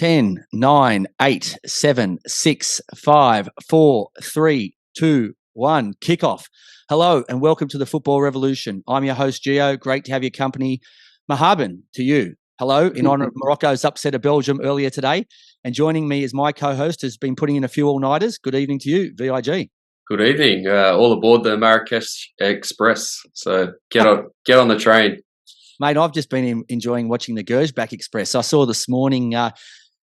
10, 9, 8, 7, 6, 5, 4, 3, 2, 1. Kickoff. Hello and welcome to the Football Revolution. I'm your host, Gio. Great to have your company. Mahaban to you. Hello, in honour of Morocco's upset of Belgium earlier today. And joining me is my co-host who's been putting in a few all-nighters. Good evening to you, VIG. Good evening. All aboard the Marrakesh Express. So get on the train. Mate, I've just been enjoying watching the Gersbach Express. I saw this morning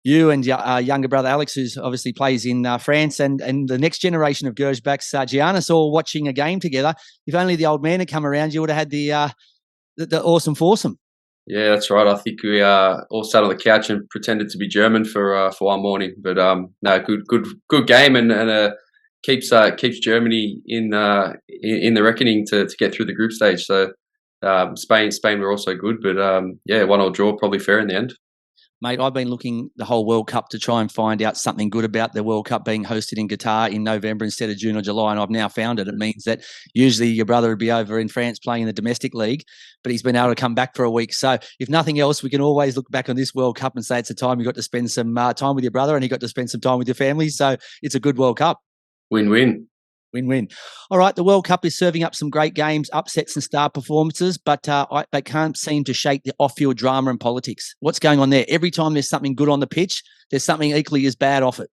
you and your younger brother Alex, who obviously plays in France, and the next generation of Gersbachs, Giannis, all watching a game together. If only the old man had come around, you would have had the awesome foursome. Yeah, that's right. I think we all sat on the couch and pretended to be German for one morning. But no, good game, and keeps Germany in the reckoning to get through the group stage. So Spain were also good, but 1-1 draw, probably fair in the end. Mate, I've been looking the whole World Cup to try and find out something good about the World Cup being hosted in Qatar in November instead of June or July, and I've now found it. It means that usually your brother would be over in France playing in the domestic league, but he's been able to come back for a week. So if nothing else, we can always look back on this World Cup and say it's a time you got to spend some time with your brother and he got to spend some time with your family. So it's a good World Cup. Win-win. Win-win. All right, the World Cup is serving up some great games, upsets and star performances, but they can't seem to shake the off-field drama and politics. What's going on there? Every time there's something good on the pitch, there's something equally as bad off it.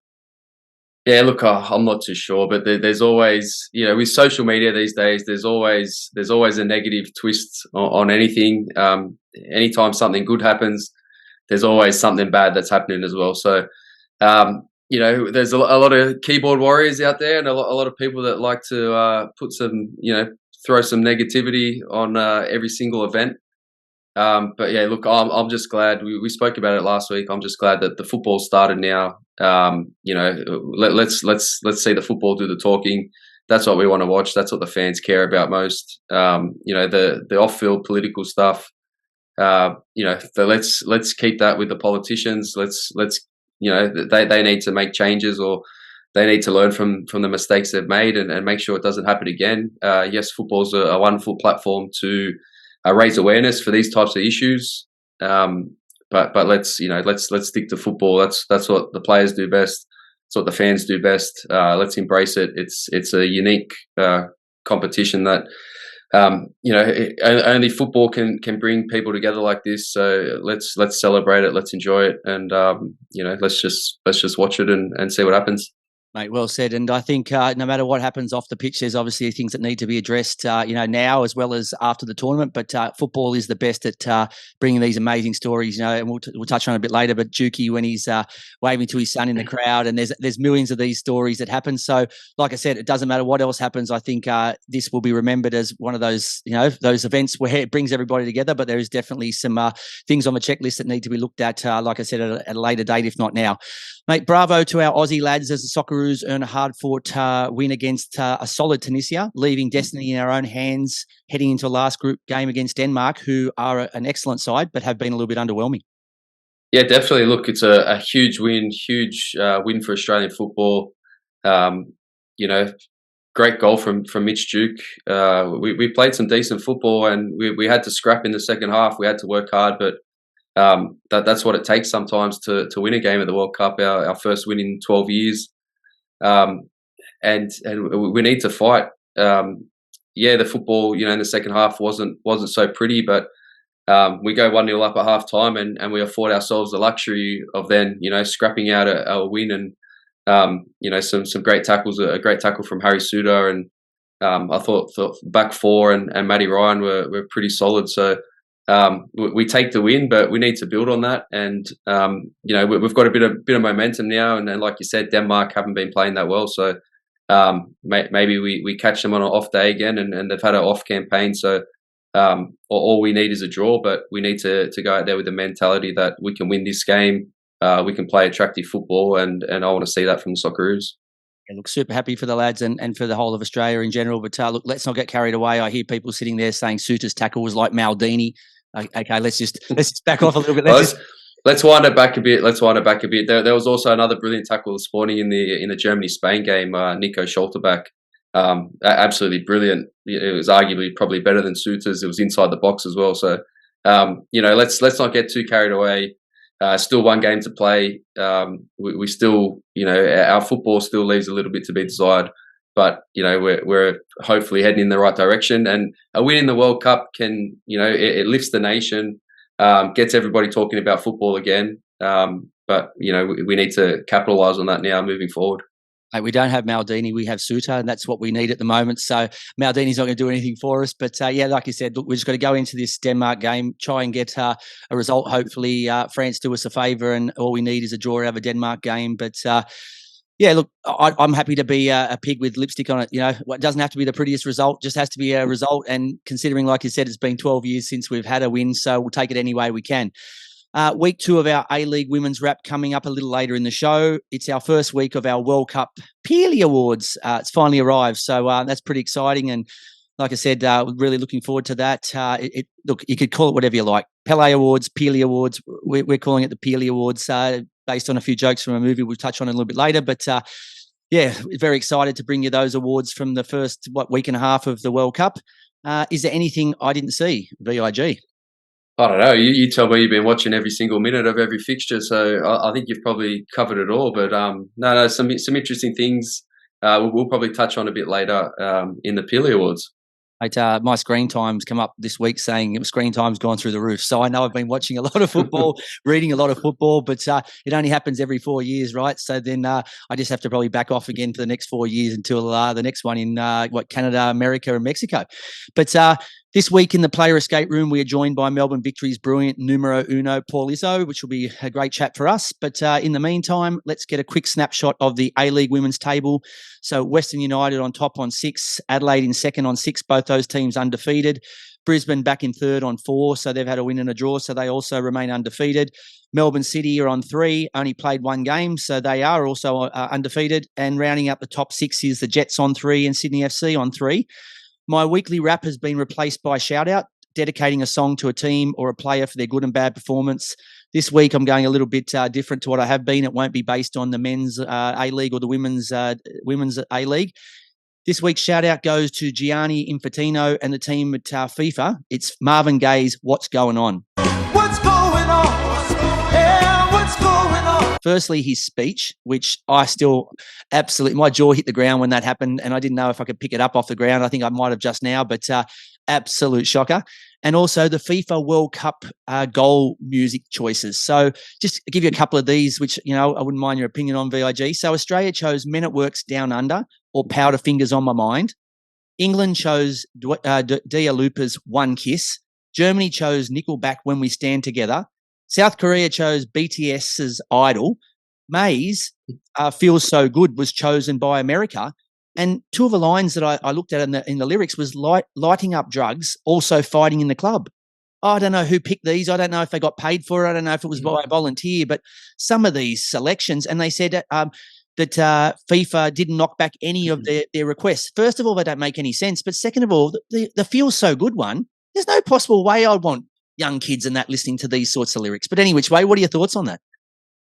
Yeah, look, I'm not too sure, but there's always, with social media these days, there's always a negative twist on anything. Anytime something good happens, there's always something bad that's happening as well. So, there's a lot of keyboard warriors out there and a lot of people that like to put some, throw some negativity on every single event. But yeah, look, I'm just glad we spoke about it last week. I'm just glad that the football started now. Let's see the football do the talking. That's what we want to watch. That's what the fans care about most. The off-field political stuff. Let's keep that with the politicians. Let's they need to make changes, or they need to learn from the mistakes they've made and make sure it doesn't happen again. Yes, football's a wonderful platform to raise awareness for these types of issues. But let's stick to football. That's what the players do best. That's what the fans do best. Let's embrace it. It's a unique competition that only football can bring people together like this. So let's celebrate it. Let's enjoy it, and let's just watch it and see what happens. Mate, well said. And I think no matter what happens off the pitch, there's obviously things that need to be addressed, now as well as after the tournament. But football is the best at bringing these amazing stories, and we'll touch on it a bit later. But Juki, when he's waving to his son in the crowd, and there's millions of these stories that happen. So, like I said, it doesn't matter what else happens. I think this will be remembered as one of those, those events where it brings everybody together. But there is definitely some things on the checklist that need to be looked at, like I said, at a later date, if not now. Mate, bravo to our Aussie lads as the Socceroos earn a hard-fought win against a solid Tunisia, leaving destiny in our own hands, heading into a last group game against Denmark, who are an excellent side, but have been a little bit underwhelming. Yeah, definitely. Look, it's a huge win for Australian football. Great goal from Mitch Duke. We played some decent football, and we had to scrap in the second half. We had to work hard, but that's what it takes sometimes to win a game at the World Cup. Our first win in 12 years, and we need to fight. The football, in the second half wasn't so pretty, but we go 1-0 up at half time, and we afford ourselves the luxury of then scrapping out a win, and some great tackles. A great tackle from Harry Suter, and I thought back four and Matty Ryan were pretty solid. So. We take the win, but we need to build on that. And we've got a bit of momentum now. And then, like you said, Denmark haven't been playing that well, so maybe we catch them on an off day again, and they've had an off campaign. So all we need is a draw, but we need to go out there with the mentality that we can win this game. We can play attractive football, and I want to see that from the Socceroos. Yeah, look, super happy for the lads and for the whole of Australia in general. But look, let's not get carried away. I hear people sitting there saying Suter's tackle was like Maldini. Okay, let's just back off a little bit. Let's wind it back a bit. There was also another brilliant tackle this morning in the Germany-Spain game. Nico Scholterbach, absolutely brilliant. It was arguably probably better than Suter's. It was inside the box as well. So let's not get too carried away. Still one game to play. We still, our football still leaves a little bit to be desired. But we're hopefully heading in the right direction, and a win in the World Cup can, it lifts the nation, gets everybody talking about football again. But we need to capitalise on that now moving forward. Hey, we don't have Maldini, we have Suter, and that's what we need at the moment. So Maldini's not going to do anything for us. But like you said, look, we've just got to go into this Denmark game, try and get a result. Hopefully, France do us a favour, and all we need is a draw out of a Denmark game. But look, I'm happy to be a pig with lipstick on it. It doesn't have to be the prettiest result, just has to be a result. And considering, like you said, it's been 12 years since we've had a win, so we'll take it any way we can. Week 2 of our A-League Women's Wrap coming up a little later in the show. It's our first week of our World Cup Pelé Awards. It's finally arrived, so that's pretty exciting. And like I said, really looking forward to that. Look, you could call it whatever you like. Pelé Awards, Pelé Awards. We're calling it the Pelé Awards based on a few jokes from a movie we'll touch on a little bit later. But very excited to bring you those awards from the first week and a half of the World Cup. Is there anything I didn't see, VIG? I don't know. You tell me. You've been watching every single minute of every fixture, so I think you've probably covered it all. But no, some interesting things we'll probably touch on a bit later in the Pelé Awards. My screen time's come up this week saying screen time's gone through the roof. So I know I've been watching a lot of football, reading a lot of football, but it only happens every 4 years, right? So then I just have to probably back off again for the next 4 years until the next one in Canada, America, and Mexico. But this week in the player escape room, we are joined by Melbourne Victory's brilliant numero uno, Paul Izzo, which will be a great chat for us. But in the meantime, let's get a quick snapshot of the A-League women's table. So Western United on top on 6, Adelaide in second on 6, both those teams undefeated. Brisbane back in third on 4, so they've had a win and a draw, so they also remain undefeated. Melbourne City are on 3, only played 1 game, so they are also undefeated. And rounding up the top 6 is the Jets on 3 and Sydney FC on 3. My weekly wrap has been replaced by Shout Out, dedicating a song to a team or a player for their good and bad performance. This week, I'm going a little bit different to what I have been. It won't be based on the men's A-League or the women's A-League. This week's shout out goes to Gianni Infantino and the team at FIFA. It's Marvin Gaye's What's Going On. What's going on? Yeah, what's going on? Firstly, his speech, which I still absolutely, my jaw hit the ground when that happened, and I didn't know if I could pick it up off the ground. I think I might have just now, but absolute shocker. And also the FIFA World Cup goal music choices. So just give you a couple of these, which, I wouldn't mind your opinion on, VIG. So Australia chose Men at Work's Down Under or Powder Fingers on My Mind. England chose Dua Lipa's One Kiss. Germany chose Nickelback When We Stand Together. South Korea chose BTS's Idol. May's Feels So Good was chosen by America. And 2 of the lines that I looked at in the lyrics was lighting up drugs, also fighting in the club. I don't know who picked these. I don't know if they got paid for it. I don't know if it was by a volunteer, but some of these selections, and they said that FIFA didn't knock back any of their requests. First of all, they don't make any sense. But second of all, the Feels So Good one, there's no possible way I'd want young kids and that listening to these sorts of lyrics. But any which way, what are your thoughts on that?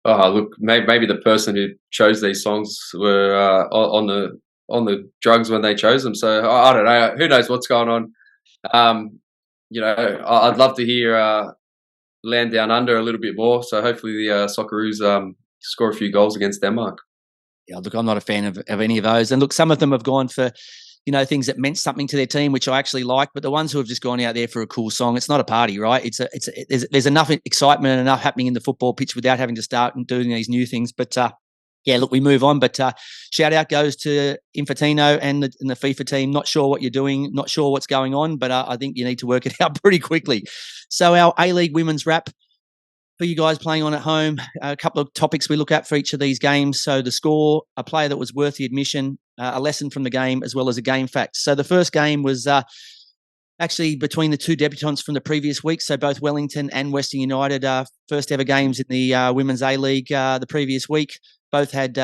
Oh, look, maybe the person who chose these songs were on the drugs when they chose them. So I don't know. Who knows what's going on? I'd love to hear Land Down Under a little bit more. So hopefully the Socceroos score a few goals against Denmark. Yeah, look, I'm not a fan of any of those. And look, some of them have gone for, things that meant something to their team, which I actually like. But the ones who have just gone out there for a cool song, it's not a party, right? There's enough excitement and enough happening in the football pitch without having to start and doing these new things. But look, we move on. But shout out goes to Infantino and the FIFA team. Not sure what you're doing, not sure what's going on, but I think you need to work it out pretty quickly. So our A-League Women's Wrap for you guys playing on at home, a couple of topics we look at for each of these games. So the score, a player that was worth the admission, a lesson from the game, as well as a game fact. So the first game was actually between the 2 debutants from the previous week. So both Wellington and Western United, first ever games in the Women's A-League the previous week. Both had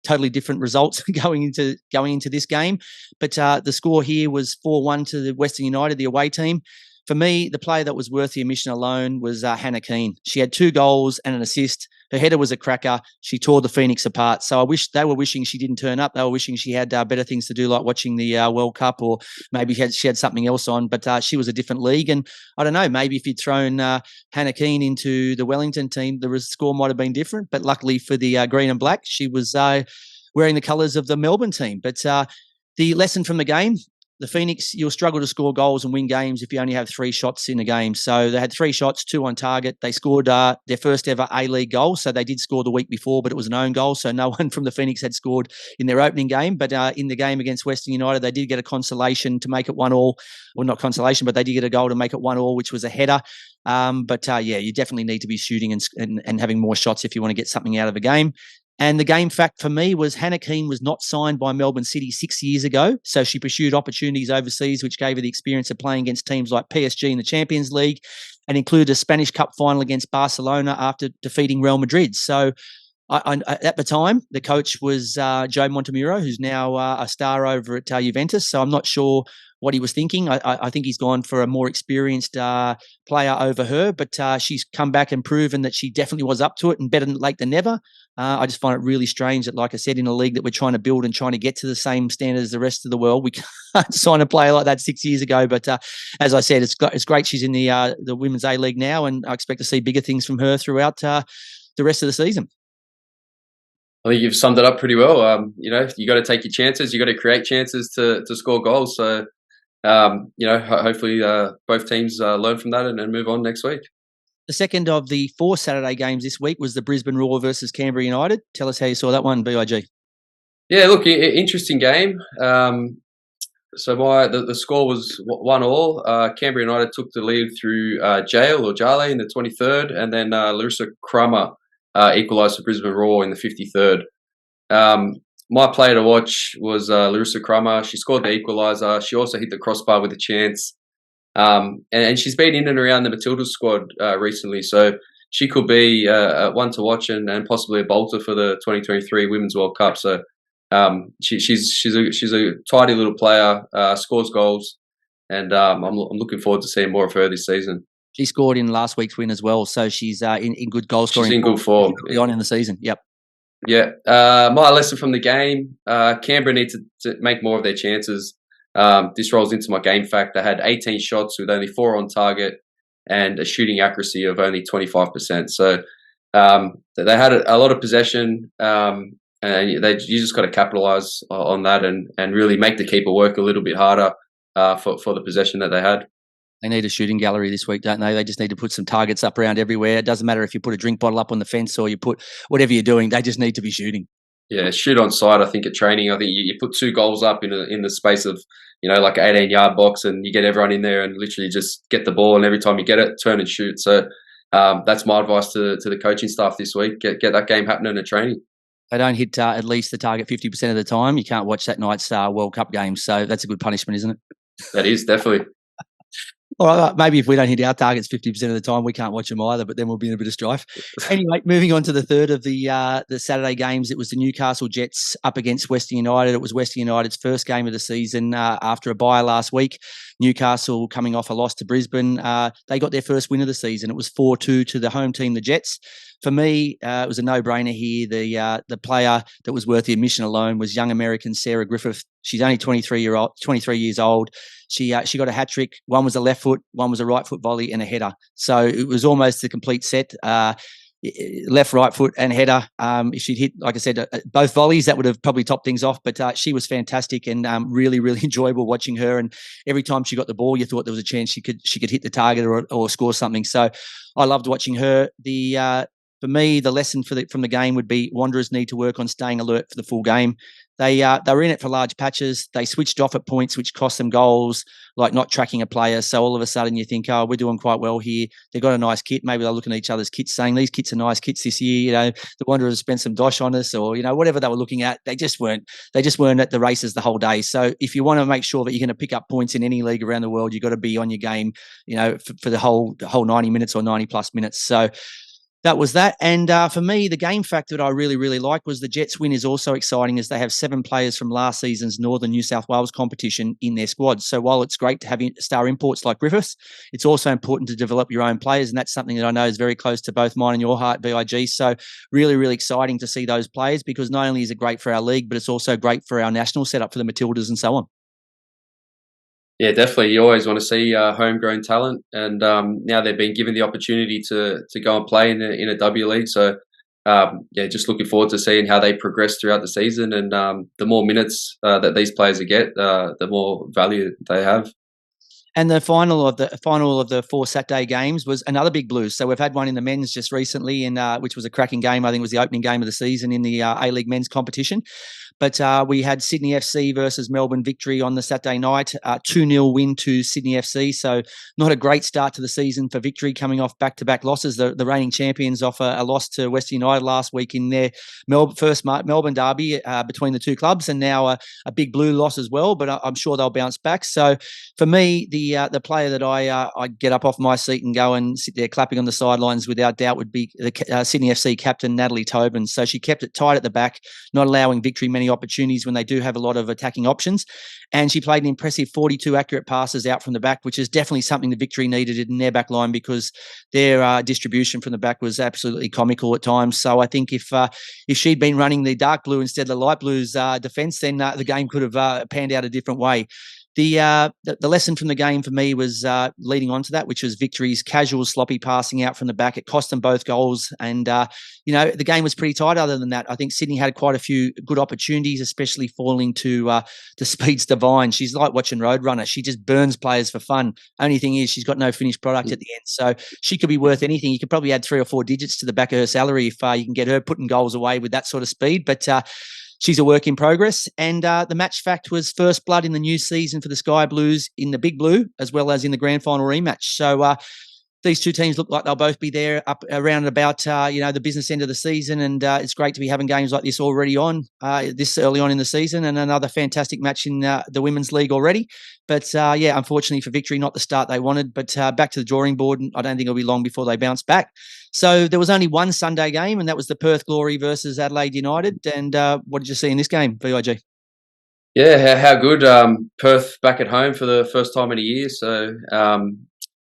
totally different results going into this game. But the score here was 4-1 to the Western United, the away team. for me, the player that was worth the admission alone was Hannah Keane. She had 2 goals and an assist. Her header was a cracker. She tore the Phoenix apart. So I wish they were wishing she didn't turn up. They were wishing she had better things to do, like watching the World Cup, or maybe she had something else on. But she was a different league. And I don't know, maybe if you'd thrown Hannah Keane into the Wellington team, the score might have been different. But luckily for the green and black, she was wearing the colours of the Melbourne team. But the lesson from the game, the Phoenix, you'll struggle to score goals and win games if you only have 3 shots in a game. So they had 3 shots, 2 on target. They scored their first ever A-League goal. So they did score the week before, but it was an own goal. So no one from the Phoenix had scored in their opening game. But in the game against Western United, they did get a consolation to make it 1-1. Well, not consolation, but they did get a goal to make it 1-1, which was a header. Yeah, you definitely need to be shooting and having more shots if you want to get something out of a game. And the game fact for me was Hannah Keane was not signed by Melbourne City 6 years ago. So she pursued opportunities overseas, which gave her the experience of playing against teams like PSG in the Champions League, and included a Spanish Cup final against Barcelona after defeating Real Madrid. So at the time, the coach was Joe Montemuro, who's now a star over at Juventus. So I'm not sure what he was thinking. I think he's gone for a more experienced player over her, but she's come back and proven that she definitely was up to it, and better late than never. I just find it really strange that, like I said, in a league that we're trying to build and trying to get to the same standard as the rest of the world, we can't sign a player like that 6 years ago. But as I said, it's great she's in the Women's A-League now, and I expect to see bigger things from her throughout the rest of the season. I think you've summed it up pretty well. You got to take your chances. You got to create chances to score goals. So, hopefully both teams learn from that and move on next week. The second of the 4 Saturday games this week was the Brisbane Roar versus Canberra United. Tell us how you saw that one, BIG. Yeah, look, interesting game. So the score was 1-1. Canberra United took the lead through Jale in the 23rd, and then Larissa Crummer equalised for Brisbane Roar in the 53rd. My player to watch was Larissa Crummer. She scored the equaliser. She also hit the crossbar with a chance. And she's been in and around the Matildas squad recently, so she could be one to watch and possibly a bolter for the 2023 Women's World Cup. So she's a tidy little player, scores goals, and I'm looking forward to seeing more of her this season. She scored in last week's win as well, so she's in good goal scoring. She's in good form. Early on in the season, yep. Yeah. My lesson from the game: Canberra need to make more of their chances. This rolls into my game fact. They had 18 shots with only 4 on target and a shooting accuracy of only 25%. So they had a lot of possession, and you just got to capitalise on that and really make the keeper work a little bit harder for the possession that they had. They need a shooting gallery this week, don't they? They just need to put some targets up around everywhere. It doesn't matter if you put a drink bottle up on the fence or you put whatever you're doing. They just need to be shooting. Yeah, shoot on sight. I think at training, I think you put 2 goals up in the space of like an 18-yard box, and you get everyone in there and literally just get the ball. And every time you get it, turn and shoot. So that's my advice to the coaching staff this week: get that game happening at training. They don't hit at least the target 50% of the time, you can't watch that night's World Cup game. So that's a good punishment, isn't it? That is definitely. All right, maybe if we don't hit our targets 50% of the time, we can't watch them either, but then we'll be in a bit of strife. Anyway, moving on to the third of the Saturday games, it was the Newcastle Jets up against Western United. It was Western United's first game of the season after a bye last week. Newcastle coming off a loss to Brisbane. They got their first win of the season. It was 4-2 to the home team, the Jets. For me, it was a no-brainer here. The player that was worth the admission alone was young American Sarah Griffith. She's only 23 years old. She got a hat trick. One was a left foot, one was a right foot volley, and a header. So it was almost the complete set. Left, right foot, and header. If she'd hit, like I said, both volleys, that would have probably topped things off. But she was fantastic and really, really enjoyable watching her. And every time she got the ball, you thought there was a chance she could hit the target or score something. So I loved watching her. For me, the lesson from the game would be Wanderers need to work on staying alert for the full game. They were in it for large patches. They switched off at points, which cost them goals, like not tracking a player. So all of a sudden you think, oh, we're doing quite well here. They've got a nice kit. Maybe they're looking at each other's kits saying, these kits are nice kits this year. The Wanderers spent some dosh on us or, whatever they were looking at. They just weren't at the races the whole day. So if you want to make sure that you're going to pick up points in any league around the world, you've got to be on your game, for the whole 90 minutes or 90 plus minutes. So That was that. And for me, the game factor that I really, really like was the Jets win is also exciting as they have 7 players from last season's Northern New South Wales competition in their squad. So while it's great to have star imports like Griffiths, it's also important to develop your own players. And that's something that I know is very close to both mine and your heart, BIG. So really, really exciting to see those players because not only is it great for our league, but it's also great for our national setup for the Matildas and so on. Yeah, definitely. You always want to see homegrown talent, and now they've been given the opportunity to go and play in a W League. So yeah, just looking forward to seeing how they progress throughout the season, and the more minutes that these players get, the more value they have. And the final of the 4 Saturday games was another big Blues. So we've had one in the men's just recently, which was a cracking game. I think it was the opening game of the season in the ALeague men's competition. But we had Sydney FC versus Melbourne Victory on the Saturday night, 2-0 win to Sydney FC. So not a great start to the season for Victory, coming off back-to-back losses. The reigning champions off a loss to Western United last week in their first Melbourne derby between the two clubs, and now a big Blue loss as well. But I'm sure they'll bounce back. So for me, the player that I get up off my seat and go and sit there clapping on the sidelines without doubt would be the Sydney FC captain, Natalie Tobin. So she kept it tight at the back, not allowing Victory many opportunities when they do have a lot of attacking options. And she played an impressive 42 accurate passes out from the back, which is definitely something the Victory needed in their back line because their distribution from the back was absolutely comical at times. So I think if she'd been running the dark blue instead of the light blues defence, then the game could have panned out a different way. The lesson from the game for me was leading on to that, which was Victory's casual, sloppy passing out from the back. It cost them both goals. And, the game was pretty tight other than that. I think Sydney had quite a few good opportunities, especially falling to Speed's Divine. She's like watching Roadrunner. She just burns players for fun. Only thing is she's got no finished product at the end. So she could be worth anything. You could probably add 3 or 4 digits to the back of her salary if you can get her putting goals away with that sort of speed. But she's a work in progress. And the match fact was first blood in the new season for the Sky Blues in the Big Blue, as well as in the grand final rematch. So these two teams look like they'll both be there up around about, the business end of the season. And it's great to be having games like this already on this early on in the season, and another fantastic match in the Women's League already. But unfortunately for Victory, not the start they wanted, but back to the drawing board. And I don't think it'll be long before they bounce back. So there was only one Sunday game, and that was the Perth Glory versus Adelaide United. And what did you see in this game, VIG? Yeah, how good. Perth back at home for the first time in a year. So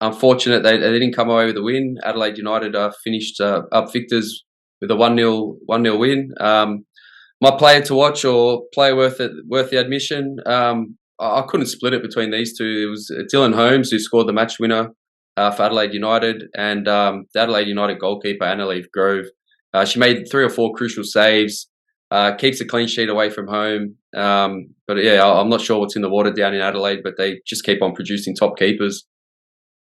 unfortunate they didn't come away with a win. Adelaide United finished up victors with a 1-0 win. My player to watch, or player worth the admission, I couldn't split it between these two. It was Dylan Holmes who scored the match winner for Adelaide United, and the Adelaide United goalkeeper, ALeague Grove. She made 3 or 4 crucial saves, keeps a clean sheet away from home. But yeah, I'm not sure what's in the water down in Adelaide, but they just keep on producing top keepers.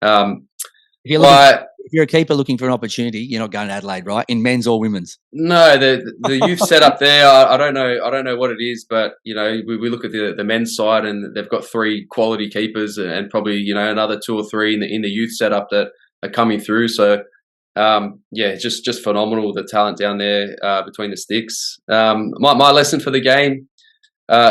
If you're a keeper looking for an opportunity, you're not going to Adelaide, right? In men's or women's? No, the youth setup there, I don't know what it is, but we look at the men's side and they've got 3 quality keepers and probably another 2 or 3 in the youth setup that are coming through. So just phenomenal, the talent down there between the sticks. My lesson for the game: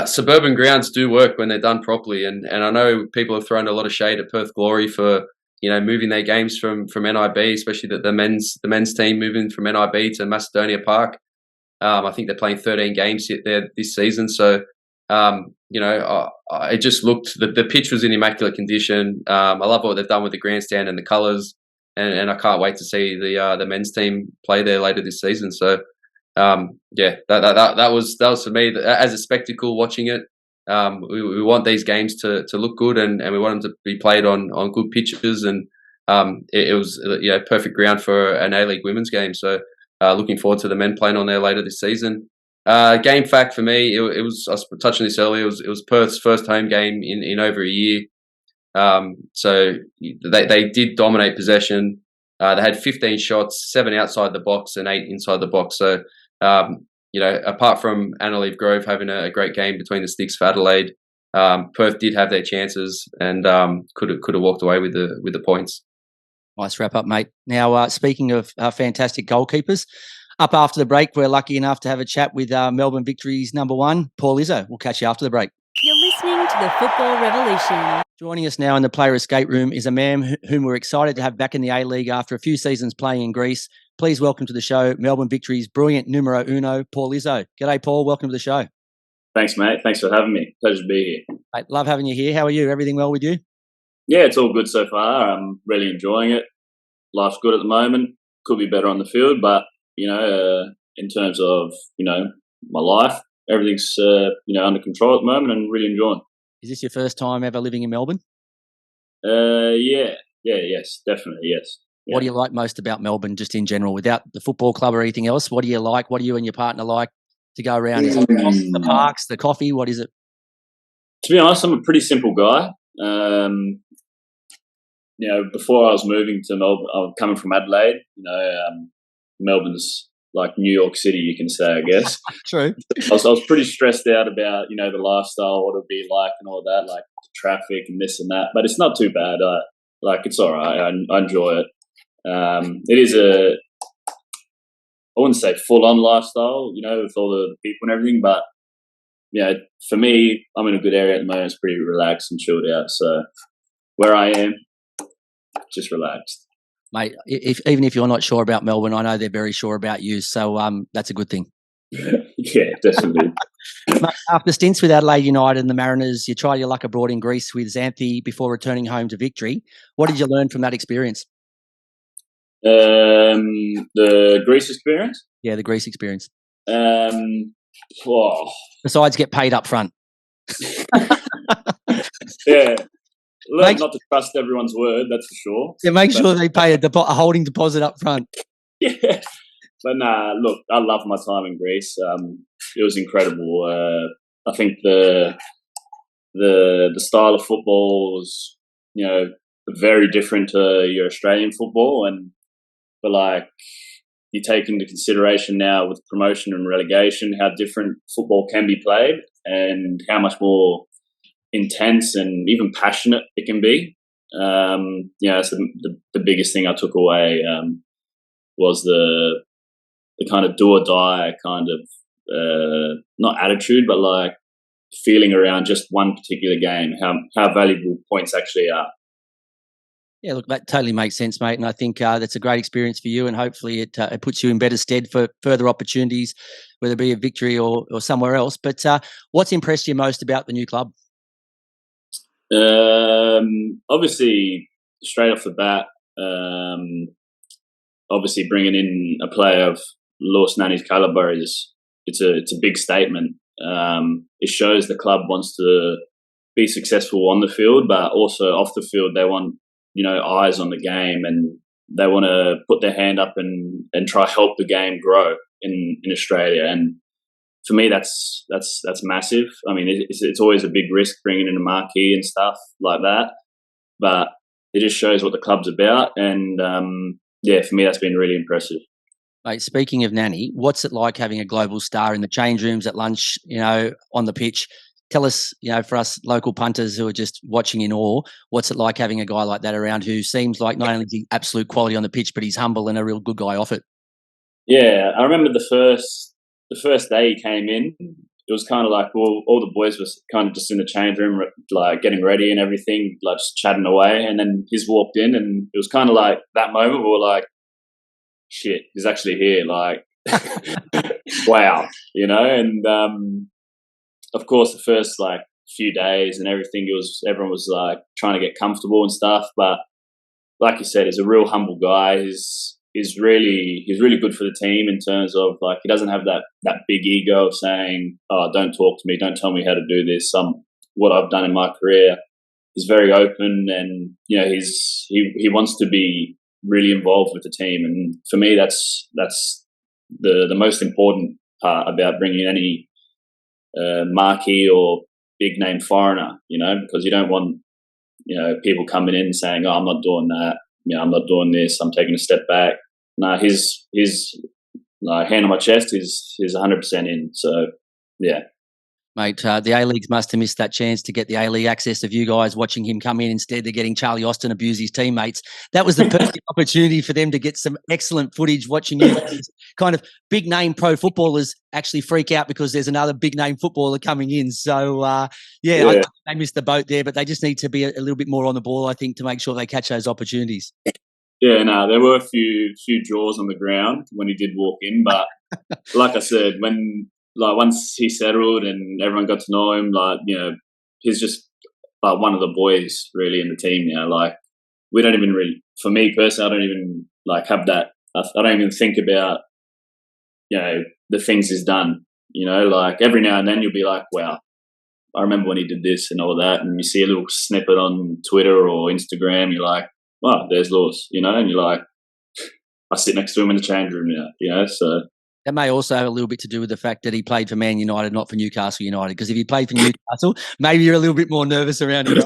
suburban grounds do work when they're done properly, and I know people have thrown a lot of shade at Perth Glory for moving their games from NIB, especially the men's team moving from NIB to Macedonia Park. I think they're playing 13 games there this season. So, it just looked, the pitch was in immaculate condition. I love what they've done with the grandstand and the colours, and I can't wait to see the men's team play there later this season. So, that was for me as a spectacle watching it. We want these games to look good, and we want them to be played on good pitches, and it was perfect ground for an A-League women's game. So looking forward to the men playing on there later this season. Game fact for me, it was, I was touching this earlier, it was Perth's first home game in over a year. So they did dominate possession. They had 15 shots, 7 outside the box and 8 inside the box. So apart from ALeague Grove having a great game between the sticks for Adelaide, Perth did have their chances and could have walked away with the points. Nice wrap up, mate. Now, speaking of fantastic goalkeepers, up after the break, we're lucky enough to have a chat with Melbourne Victory's number 1, Paul Izzo. We'll catch you after the break. You're listening to the Football Revolution. Joining us now in the player escape room is a man whom we're excited to have back in the A-League after a few seasons playing in Greece. please welcome to the show Melbourne Victory's brilliant numero uno, Paul Izzo. G'day, Paul. Welcome to the show. Thanks, mate. Thanks for having me. Pleasure to be here. Mate, love having you here. How are you? Everything well with you? Yeah, it's all good so far. I'm really enjoying it. Life's good at the moment. Could be better on the field, but, in terms of, my life, everything's, under control at the moment and really enjoying. Is this your first time ever living in Melbourne? Yes, definitely, yes. Yeah. What do you like most about Melbourne, just in general, without the football club or anything else? What do you like? What do you and your partner like to go around? Is it the parks, the coffee? What is it? To be honest, I'm a pretty simple guy. Before I was moving to Melbourne, I'm coming from Adelaide. Melbourne's like New York City, you can say, I guess. True. I was pretty stressed out about, the lifestyle, what it'd be like and all that, like the traffic and this and that. But it's not too bad. It's all right. I enjoy it. It is I wouldn't say full-on lifestyle, with all the people and everything. But, for me, I'm in a good area at the moment. It's pretty relaxed and chilled out. So where I am, just relaxed. Mate, even if you're not sure about Melbourne, I know they're very sure about you. So that's a good thing. Yeah, definitely. After stints with Adelaide United and the Mariners, you tried your luck abroad in Greece with Xanthi before returning home to Victory. What did you learn from that experience? The Greece experience? Yeah, the Greece experience. Besides get paid up front. Yeah. Learn not to trust everyone's word, that's for sure. Yeah, make sure they pay a holding deposit up front. Yeah. But look, I love my time in Greece. It was incredible. I think the style of football was, very different to your Australian football, but you take into consideration now with promotion and relegation how different football can be played and how much more intense and even passionate it can be. It's the biggest thing I took away was the kind of do or die kind of not attitude, but feeling around just one particular game, how valuable points actually are. Yeah, look, that totally makes sense, mate. And I think that's a great experience for you, and hopefully it puts you in better stead for further opportunities, whether it be a Victory or somewhere else. But what's impressed you most about the new club? Obviously, straight off the bat, obviously bringing in a player of Lewis Nani's caliber it's a big statement. It shows the club wants to be successful on the field, but also off the field they want eyes on the game, and they want to put their hand up and try help the game grow in Australia. And for me, that's massive. I mean, it's always a big risk bringing in a marquee and stuff like that, but it just shows what the club's about. And for me, that's been really impressive. Mate, speaking of Nani, what's it like having a global star in the change rooms, at lunch, on the pitch? Tell us, for us local punters who are just watching in awe, what's it like having a guy like that around who seems like not only the absolute quality on the pitch, but he's humble and a real good guy off it? Yeah, I remember the first day he came in, it was kind of like all the boys was kind of just in the change room, getting ready and everything, just chatting away. And then he's walked in, and it was kind of like that moment we were like, shit, he's actually here. Wow, And of course, the first few days and everything, everyone was trying to get comfortable and stuff. But like you said, he's a real humble guy. He's really good for the team in terms of he doesn't have that big ego of saying, "Oh, don't talk to me, don't tell me how to do this." What I've done in my career. He's very open, and he wants to be really involved with the team. And for me, that's the most important part about bringing any marquee or big name foreigner, because you don't want people coming in saying, "Oh, I'm not doing that. I'm not doing this. I'm taking a step back." No, his hand on my chest, he's 100% in. So, yeah. Mate, the A-Leagues must have missed that chance to get the A-League access of you guys watching him come in. Instead, they're getting Charlie Austin abuse his teammates. That was the perfect opportunity for them to get some excellent footage watching you kind of big-name pro footballers actually freak out because there's another big-name footballer coming in. So, I think they missed the boat there, but they just need to be a little bit more on the ball, I think, to make sure they catch those opportunities. Yeah, no, there were a few jaws on the ground when he did walk in, but like I said, once he settled and everyone got to know him, he's just like one of the boys really in the team now. Like, we don't even really, for me personally, I don't even like have that. I don't even think about, the things he's done. Like every now and then you'll be like, wow, I remember when he did this and all that, and you see a little snippet on Twitter or Instagram, you're like, oh, there's Lewis, and you're like, I sit next to him in the change room now, so. That may also have a little bit to do with the fact that he played for Man United, not for Newcastle United. Because if he played for Newcastle, maybe you're a little bit more nervous around him.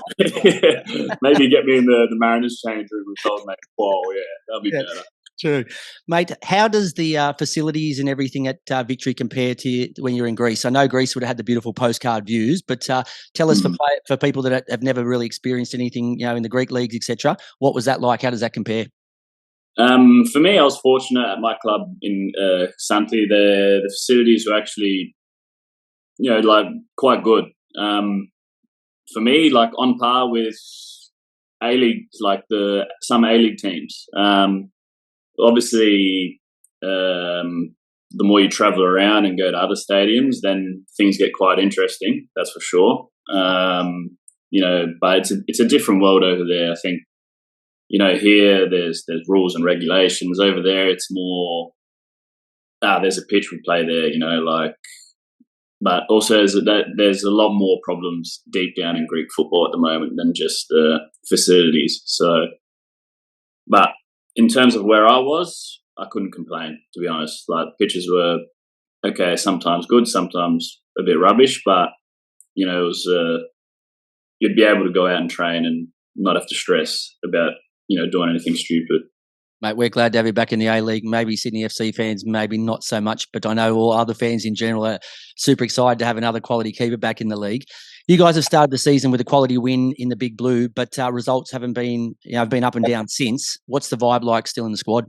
Maybe get me in the Mariners change room with old mate Paul. Yeah, that'll be better. True. Mate, how does the facilities and everything at Victory compare to when you're in Greece? I know Greece would have had the beautiful postcard views, but tell us for people that have never really experienced anything, in the Greek leagues, etc. What was that like? How does that compare? For me, I was fortunate at my club in Xanthi. The facilities were actually, quite good. For me, like on par with ALeague, like some ALeague teams. Obviously, the more you travel around and go to other stadiums, then things get quite interesting. That's for sure. But it's a different world over there. I think. Here there's rules and regulations. Over there, it's more. There's a pitch we play there. But also there's a lot more problems deep down in Greek football at the moment than just facilities. So, but in terms of where I was, I couldn't complain, to be honest. Like, pitches were okay, sometimes good, sometimes a bit rubbish, but it was you'd be able to go out and train and not have to stress about doing anything stupid. Mate, we're glad to have you back in the A-League. Maybe Sydney FC fans, maybe not so much, but I know all other fans in general are super excited to have another quality keeper back in the league. You guys have started the season with a quality win in the Big Blue, but results haven't been, have been up and down since. What's the vibe like still in the squad?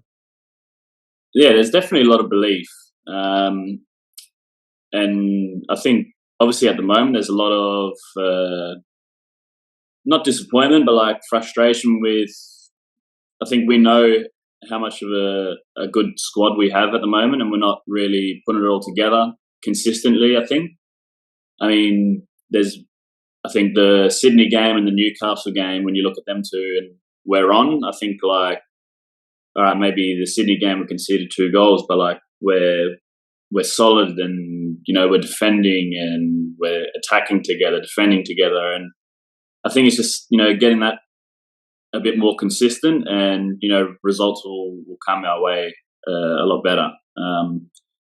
Yeah, there's definitely a lot of belief. And I think, obviously, at the moment, there's a lot of, not disappointment, but like frustration with, I think we know how much of a good squad we have at the moment, and we're not really putting it all together consistently, I think. I mean, I think the Sydney game and the Newcastle game, when you look at them two and we're on, I think all right, maybe the Sydney game we conceded 2 goals, but like we're solid and, we're defending and we're attacking together, defending together. And I think it's just, getting that a bit more consistent, and results will come our way a lot better.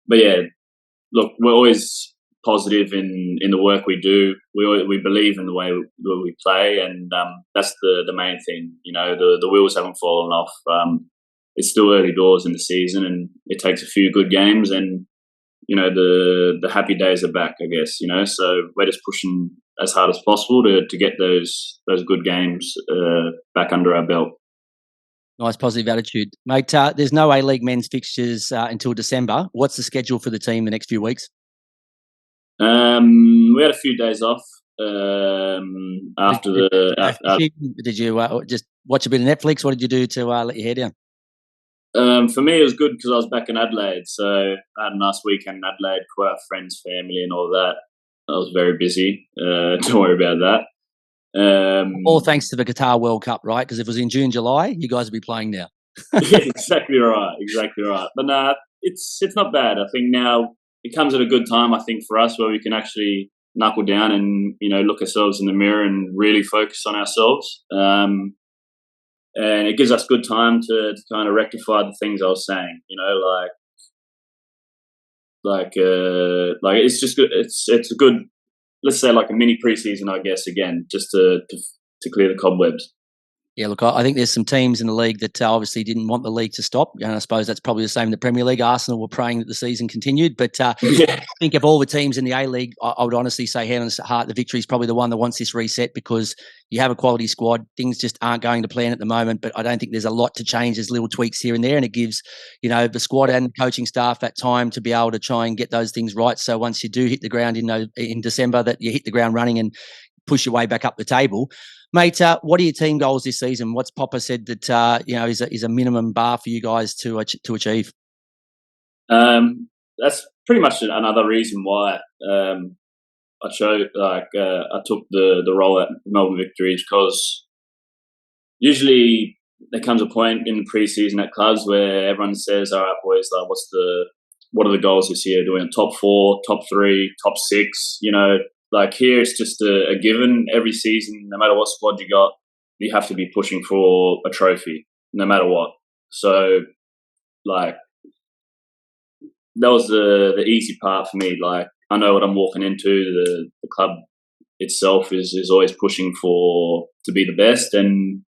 But yeah, look, we're always positive in the work we do. We believe in the way we play, and that's the main thing. The wheels haven't fallen off. It's still early doors in the season, and it takes a few good games, and the happy days are back, I guess. So we're just pushing as hard as possible to get those good games back under our belt. Nice positive attitude. Mate, there's no A-League men's fixtures until December. What's the schedule for the team the next few weeks? We had a few days off after Did you just watch a bit of Netflix? What did you do to let your hair down? For me, it was good because I was back in Adelaide. So I had a nice weekend in Adelaide, quite friends, family and all that. I was very busy. Don't worry about that. All thanks to the Qatar World Cup, right? Because if it was in June, July, you guys would be playing now. Yeah, exactly right. But no, it's not bad. I think now it comes at a good time, I think, for us, where we can actually knuckle down and, look ourselves in the mirror and really focus on ourselves. And it gives us good time to kind of rectify the things I was saying, like it's just good. It's a good, let's say, like a mini preseason, I guess, again, just to clear the cobwebs. Yeah, look, I think there's some teams in the league that obviously didn't want the league to stop. And I suppose that's probably the same in the Premier League. Arsenal were praying that the season continued. But I think of all the teams in the A-League, I would honestly say, hand on heart, the Victory is probably the one that wants this reset, because you have a quality squad. Things just aren't going to plan at the moment. But I don't think there's a lot to change. There's little tweaks here and there. And it gives, the squad and coaching staff that time to be able to try and get those things right. So once you do hit the ground in December, that you hit the ground running and push your way back up the table. Mate, what are your team goals this season? What's Popper said that is a minimum bar for you guys to achieve? That's pretty much another reason why I took the role at Melbourne Victory, because usually there comes a point in the pre-season at clubs where everyone says, "All right, boys, like, what are the goals this year? Doing top 4, top 3, top 6?" Like here, it's just a given. Every season, no matter what squad you got, you have to be pushing for a trophy, no matter what. So, like, that was the easy part for me. Like, I know what I'm walking into. The club itself is always pushing to be the best, and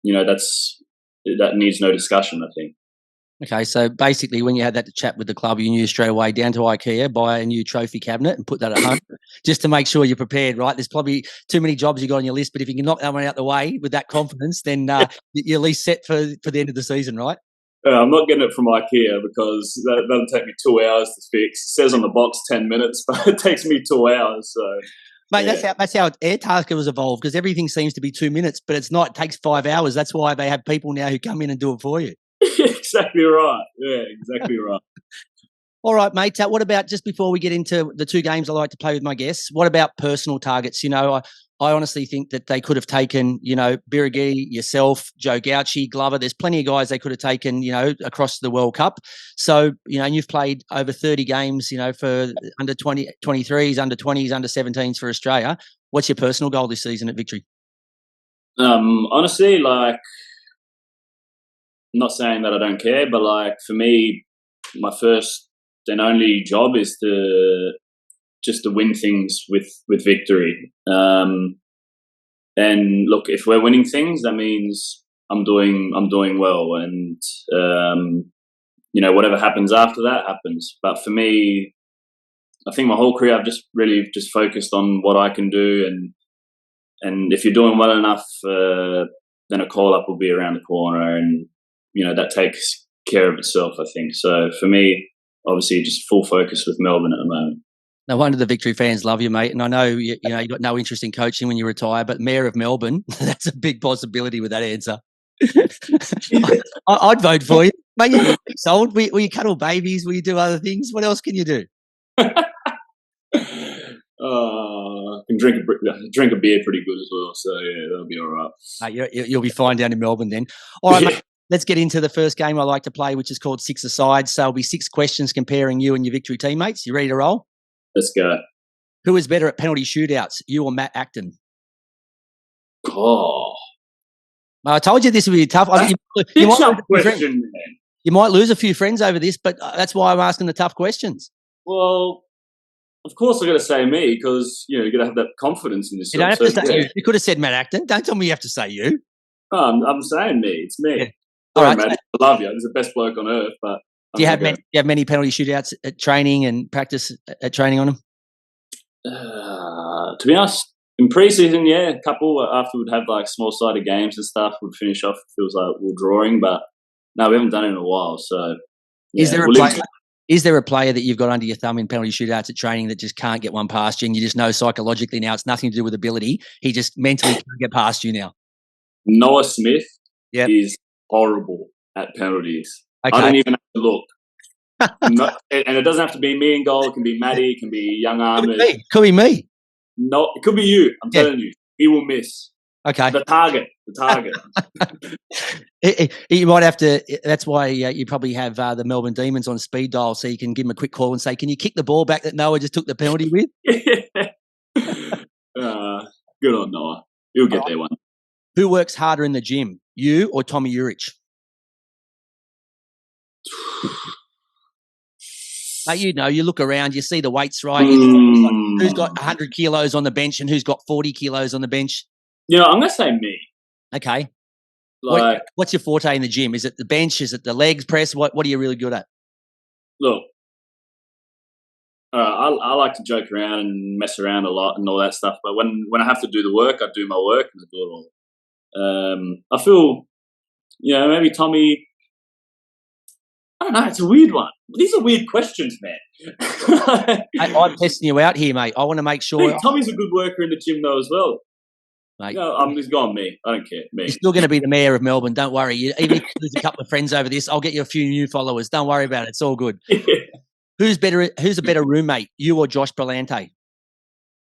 that needs no discussion, I think. Okay, so basically, when you had that chat with the club, you knew straight away down to IKEA, buy a new trophy cabinet and put that at home, just to make sure you're prepared. Right? There's probably too many jobs you got on your list, but if you can knock that one out the way with that confidence, then you're at least set for the end of the season, right? I'm not getting it from IKEA because that'll take me 2 hours to fix. It says on the box 10 minutes, but it takes me 2 hours. So, mate, that's how Airtasker was evolved, because everything seems to be 2 minutes, but it's not. It takes 5 hours. That's why they have people now who come in and do it for you. Exactly right. Yeah, exactly right. All right, mate. What about, just before we get into the 2 games I like to play with my guests, what about personal targets? I honestly think that they could have taken, Birighi, yourself, Joe Gauci, Glover. There's plenty of guys they could have taken, across the World Cup. So, and you've played over 30 games, for under 23s, under 20s, under 17s for Australia. What's your personal goal this season at Victory? Honestly, like, I'm not saying that I don't care, but like for me, my first and only job is to win things with Victory. And look, if we're winning things, that means I'm doing well, and whatever happens after that happens. But for me, I think my whole career I've just really focused on what I can do, and if you're doing well enough, then a call up will be around the corner, and that takes care of itself, I think. So for me, obviously, just full focus with Melbourne at the moment. No wonder the Victory fans love you, mate. And I know you got no interest in coaching when you retire, but Mayor of Melbourne, that's a big possibility with that answer. I'd vote for you. Mate, you're sold. Will you cuddle babies? Will you do other things? What else can you do? Can drink a beer pretty good as well. So, yeah, that'll be all right. You'll be fine down in Melbourne then. All right, mate. Let's get into the first game I like to play, which is called 6-a-side. So it'll be 6 questions comparing you and your Victory teammates. You ready to roll? Let's go. Who is better at penalty shootouts, you or Matt Acton? Oh. I told you this would be tough. You might lose a few friends over this, but that's why I'm asking the tough questions. Well, of course I've got to say me, because, you've got to have that confidence in yourself. You don't have to say you. You could have said Matt Acton. Don't tell me you have to say you. Oh, I'm saying me. It's me. Yeah. All right, Matt, I love you. He's the best bloke on earth. But do you have many penalty shootouts at training and practice at training on them? To be honest, in pre-season, yeah, a couple. After we'd have like small-sided games and stuff, we'd finish off. It feels like we're drawing, but no, we haven't done it in a while. So, yeah. Is there a player that you've got under your thumb in penalty shootouts at training that just can't get one past you, and you just know psychologically now it's nothing to do with ability? He just mentally can't get past you now. Noah Smith is horrible at penalties. Okay. I don't even have to look. And it doesn't have to be me in goal. It can be Matty. It can be Young Ahmed. Could be me. No, it could be you. I'm telling you. He will miss. Okay. The target. You might have to. That's why you probably have the Melbourne Demons on speed dial, so you can give them a quick call and say, "Can you kick the ball back that Noah just took the penalty with?" Good on Noah. He'll get there one. Who works harder in the gym, you or Tommy Urich? Now, you look around, you see the weights, right? Who's got 100 kilos on the bench and who's got 40 kilos on the bench? I'm going to say me. Okay. What's your forte in the gym? Is it the bench? Is it the legs press? What are you really good at? Look, I like to joke around and mess around a lot and all that stuff. But when I have to do the work, I do my work and I do it all. I feel, maybe Tommy, I don't know. It's a weird one. These are weird questions, man. I'm testing you out here, mate. I want to make sure. Hey, Tommy's a good worker in the gym though as well. Mate, He's gone me. I don't care. Me. You're still going to be the mayor of Melbourne. Don't worry. Even if there's a couple of friends over this, I'll get you a few new followers. Don't worry about it. It's all good. Who's a better roommate, you or Josh Palante?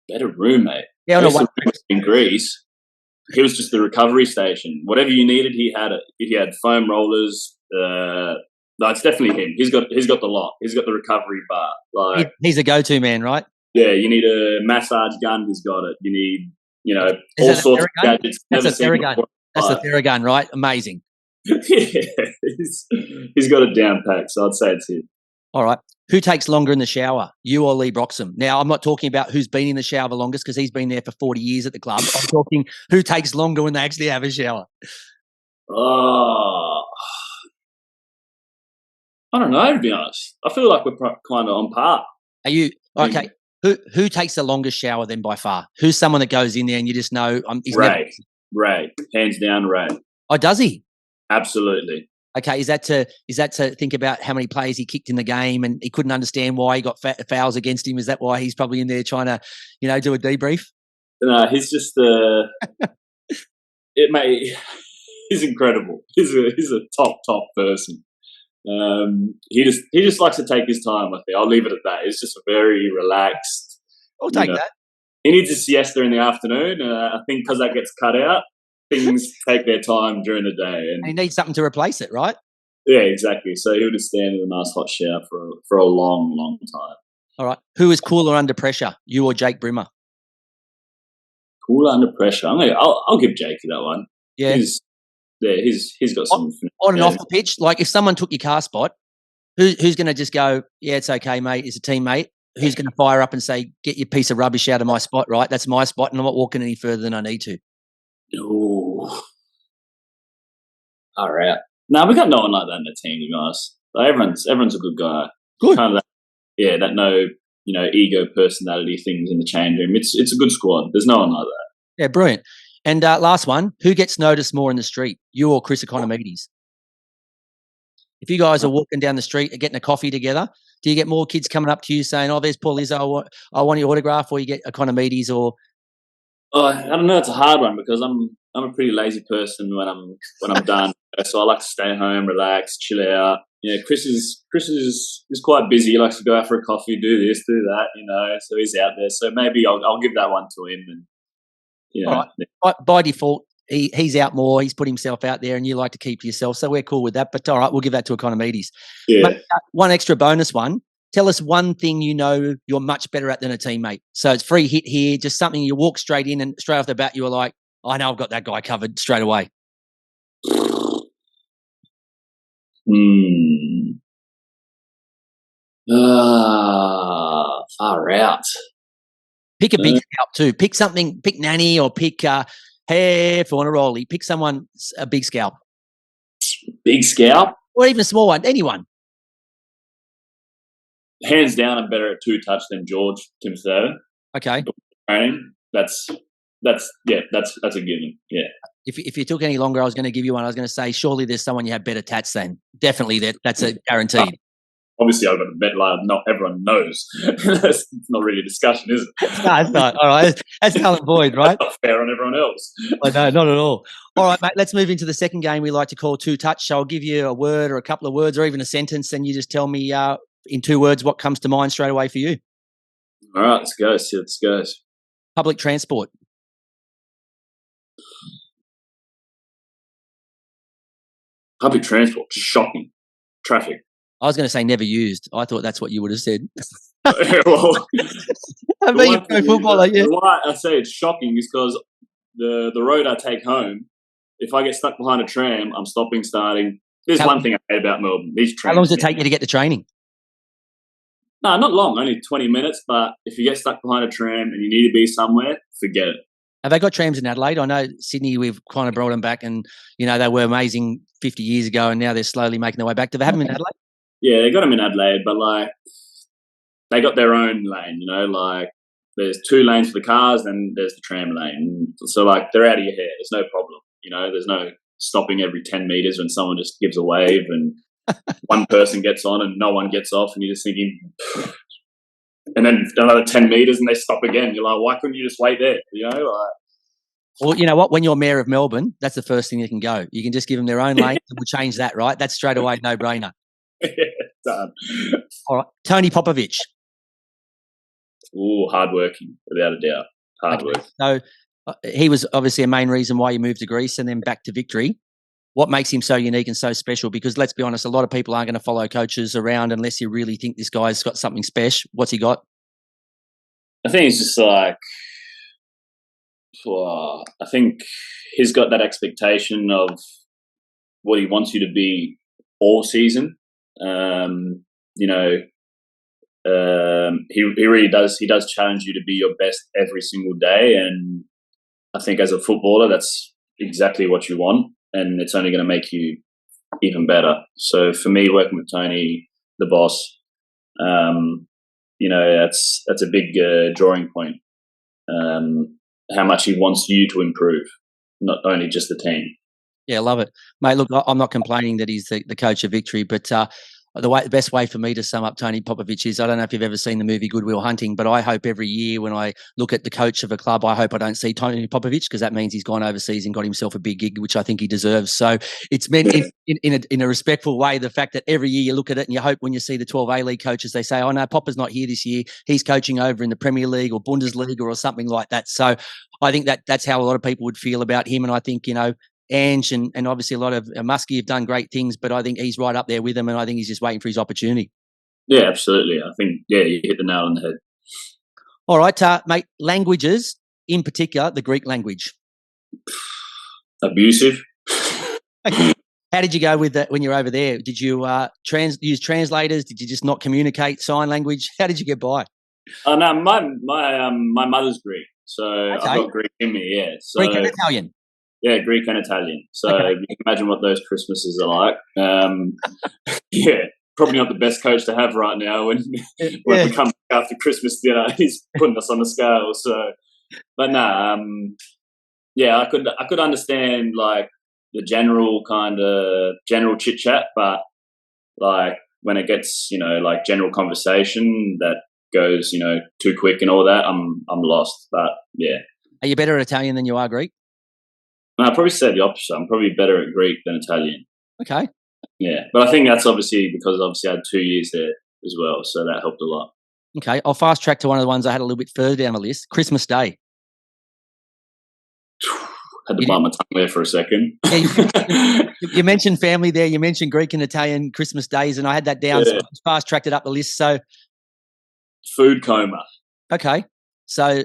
Better roommate. Yeah, in Greece, he was just the recovery station. Whatever you needed, he had it. He had foam rollers. No, it's definitely him. He's got the lot. He's got the recovery bar. Like he's a go-to man, right? Yeah, you need a massage gun. He's got it. You need, all sorts of gadgets. That's a Theragun. That's a Theragun, right? Amazing. Yeah, he's got it down packed. So I'd say it's him. All right. Who takes longer in the shower, you or Lee Broxham? Now, I'm not talking about who's been in the shower the longest because he's been there for 40 years at the club. I'm talking who takes longer when they actually have a shower. Oh, I don't know, to be honest. I feel like we're kind of on par. Are you okay? Who takes the longest shower then by far? Who's someone that goes in there and you just know he's Ray, hands down, Ray. Oh, does he? Absolutely. Okay, is that to think about how many players he kicked in the game and he couldn't understand why he got fouls against him? Is that why he's probably in there trying to, do a debrief? No, he's just he's incredible. He's a top person. He just likes to take his time. I think I'll leave it at that. He's just very relaxed. I'll take that. He needs a siesta in the afternoon. I think because that gets cut out, things take their time during the day, and he needs something to replace it, right? Yeah, exactly. So he'll just stand in a nice hot shower for a long time. All right. Who is cooler under pressure, you or Jake Brimmer? Cooler under pressure. I'll give Jake that one. Yeah. He's got some on and off the pitch. Like if someone took your car spot, who's going to just go, yeah, it's okay, mate. It's a teammate. Who's going to fire up and say, get your piece of rubbish out of my spot, right? That's my spot, and I'm not walking any further than I need to. Oh, all right. No, we got no one like that in the team, to be honest. Everyone's a good guy. Good. Kind of that no ego personality things in the change room. It's a good squad. There's no one like that. Yeah, brilliant. And last one, who gets noticed more in the street, you or Chris Economides? If you guys are walking down the street and getting a coffee together, do you get more kids coming up to you saying, "Oh, there's Paul Izzo, I want your autograph," or you get Economides, or? Oh, I don't know. It's a hard one because I'm a pretty lazy person when I'm done. So I like to stay home, relax, chill out. Chris is quite busy. He likes to go out for a coffee, do this, do that. So he's out there. So maybe I'll give that one to him. And all right. By default, he's out more. He's put himself out there, and you like to keep to yourself. So we're cool with that. But all right, we'll give that to Economides. Yeah. But, one extra bonus one. Tell us one thing you're much better at than a teammate. So it's free hit here, just something you walk straight in and straight off the bat you were like, I know I've got that guy covered straight away. Far out. Pick a big scalp too. Pick something, pick Nanny or pick Hef or Rolly. Pick someone, a big scalp. Big scalp? Or even a small one, anyone. Hands down, I'm better at two touch than George Timothy. Okay. That's a given. Yeah. If you took any longer, I was going to give you one. I was going to say, surely there's someone you have better tats than. Definitely, that's a guaranteed. Obviously, I've got a bet like not everyone knows. It's not really a discussion, is it? No, it's not. All right, that's null and void, right? Not fair on everyone else. No, not at all. All right, mate. Let's move into the second game we like to call two touch. So I'll give you a word or a couple of words or even a sentence, and you just tell me in 2 words what comes to mind straight away for you. All right, let's go. Let's go. Public transport. Public transport, just shocking. Traffic. I was going to say never used. I thought that's what you would have said. Well, I mean, you play football, like you. Why I say it's shocking is because the road I take home, if I get stuck behind a tram, I'm stopping, starting. There's one thing I hate about Melbourne. These trams. How long does it take you to get to training? No, not long. Only 20 minutes. But if you get stuck behind a tram and you need to be somewhere, forget it. Have they got trams in Adelaide? I know Sydney, we've kind of brought them back and, they were amazing 50 years ago and now they're slowly making their way back. Do they have them in Adelaide? Yeah, they got them in Adelaide, but they got their own lane, there's 2 lanes for the cars, then there's the tram lane. So they're out of your hair. There's no problem. There's no stopping every 10 meters when someone just gives a wave. And one person gets on and no one gets off, and you're just thinking, and then another 10 meters and they stop again. You're like, why couldn't you just wait there? You know, like. Well, you know what? When you're mayor of Melbourne, that's the first thing that can go. You can just give them their own lane and we'll change that, right? That's straight away no-brainer. Done. All right. Tony Popovich. Ooh, hardworking, without a doubt. Hardworking. So he was obviously a main reason why you moved to Greece and then back to Victory. What makes him so unique and so special? Because let's be honest, a lot of people aren't going to follow coaches around unless you really think this guy's got something special. What's he got? I think it's just like, I think he's got that expectation of what he wants you to be all season. You know, he really does. He does challenge you to be your best every single day, and I think as a footballer, that's exactly what you want, and it's only going to make you even better. So for me, working with Tony, the boss, you know, that's a big drawing point. How much he wants you to improve, not only just the team. Yeah, I love it. Mate, look, I'm not complaining that he's the coach of Victory, but the best way for me to sum up Tony Popovich is, I don't know if you've ever seen the movie Good Will Hunting, but I hope every year when I look at the coach of a club, I hope I don't see Tony Popovich, because that means he's gone overseas and got himself a big gig, which I think he deserves. So it's meant in a respectful way, the fact that every year you look at it and you hope when you see the 12 A-League coaches, they say, oh no, Popper's not here this year. He's coaching over in the Premier League or Bundesliga or something like that. So I think that's how a lot of people would feel about him. And I think, you know, Ange and obviously a lot of Muskie have done great things, but I think he's right up there with them, and I think he's just waiting for his opportunity. Yeah, absolutely. I think, you hit the nail on the head. All right, mate, languages, in particular, the Greek language. Abusive. How did you go with that when you're over there? Did you use translators? Did you just not communicate sign language? How did you get by? Oh, no, my mother's Greek, so okay. I've got Greek in me, yeah. So, Greek and Italian? Yeah, Greek and Italian. So you can imagine what those Christmases are like. Yeah, probably not the best coach to have right now when we come back after Christmas dinner. He's putting us on the scale. So, but no, yeah, I could understand like the general chit chat, but like when it gets, you know, like general conversation that goes, you know, too quick and all that, I'm lost. But yeah, are you better at Italian than you are Greek? No, I probably said the opposite. I'm probably better at Greek than Italian. Okay. Yeah, but I think that's obviously because I had 2 years there as well, so that helped a lot. Okay, I'll fast track to one of the ones I had a little bit further down the list. Christmas Day. Had to bite my tongue there for a second. Yeah, you mentioned family there. You mentioned Greek and Italian Christmas days, and I had that down. So I fast tracked it up the list. So, food coma. Okay, so.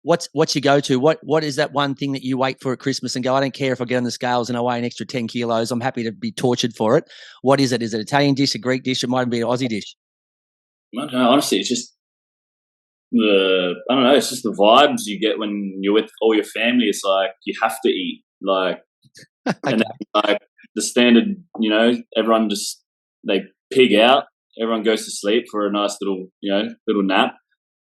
What's your go-to? What is that one thing that you wait for at Christmas and go, I don't care if I get on the scales and I weigh an extra 10 kilos. I'm happy to be tortured for it. What is it? Is it an Italian dish, a Greek dish? It might be an Aussie dish. I don't know. Honestly, it's just it's just the vibes you get when you're with all your family. It's like you have to eat. Like, okay. And then, like the standard, you know, everyone they pig out. Everyone goes to sleep for a nice little nap.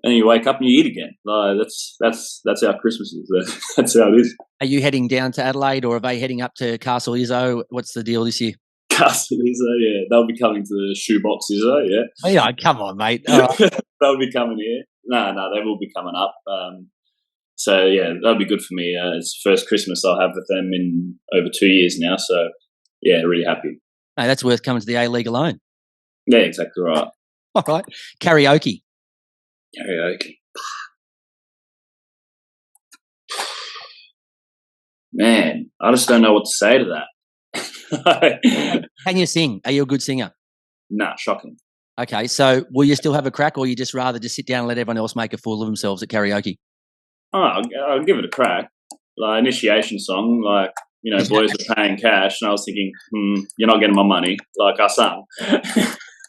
And you wake up and you eat again. That's how Christmas is. That's how it is. Are you heading down to Adelaide, or are they heading up to Castle Izzo? What's the deal this year? Castle Izzo, yeah. They'll be coming to the shoebox Izzo, yeah. Oh, yeah, come on, mate. All right. They'll be coming here. No, they will be coming up. So, yeah, that'll be good for me. It's the first Christmas I'll have with them in over 2 years now. So, yeah, really happy. Hey, that's worth coming to the A-League alone. Yeah, exactly right. All right. Karaoke. Man, I just don't know what to say to that. Can you sing? Are you a good singer? Nah, shocking. Okay, so will you still have a crack, or you just rather just sit down and let everyone else make a fool of themselves at karaoke? Oh, I'll give it a crack. Like initiation song, like, you know, boys are paying cash, and I was thinking, you're not getting my money, like I sung.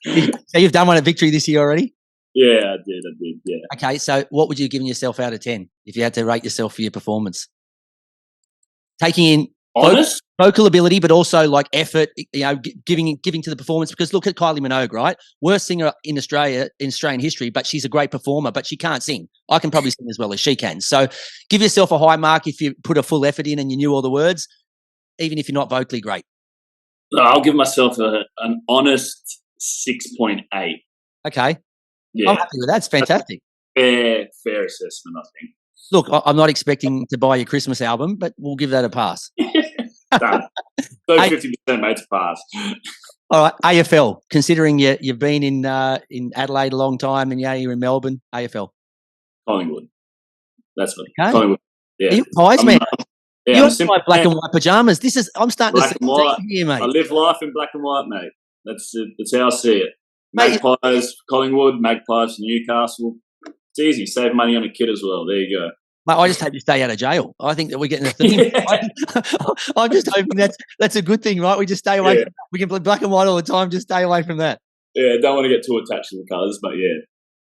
So you've done one at Victory this year already? Yeah, I did, yeah. Okay, so what would you give yourself out of 10 if you had to rate yourself for your performance? Taking in vocal ability, but also like effort, you know, giving to the performance. Because look at Kylie Minogue, right? Worst singer in Australia, in Australian history, but she's a great performer, but she can't sing. I can probably sing as well as she can. So give yourself a high mark if you put a full effort in and you knew all the words, even if you're not vocally great. I'll give myself an honest 6.8. Okay. Yeah, I'm happy with that. It's fantastic. Fair assessment, I think. Look, I'm not expecting to buy your Christmas album, but we'll give that a pass. Done. So 50%, mate, to pass. All right, AFL. Considering you've been in Adelaide a long time and you're in Melbourne, AFL. Collingwood. That's me. Okay. Collingwood. Yeah. You pies, man. Yeah, you have my black and white pajamas. I'm starting black to and white. see here, mate. I live life in black and white, mate. That's how I see it. Magpies, Collingwood, Magpies, Newcastle. It's easy. Save money on a kit as well. There you go. Mate, I just hope you stay out of jail. I think that we're getting a theme. I'm just hoping that's a good thing, right? We just stay away. Yeah. We can play black and white all the time. Just stay away from that. Yeah, don't want to get too attached to the colours, but yeah.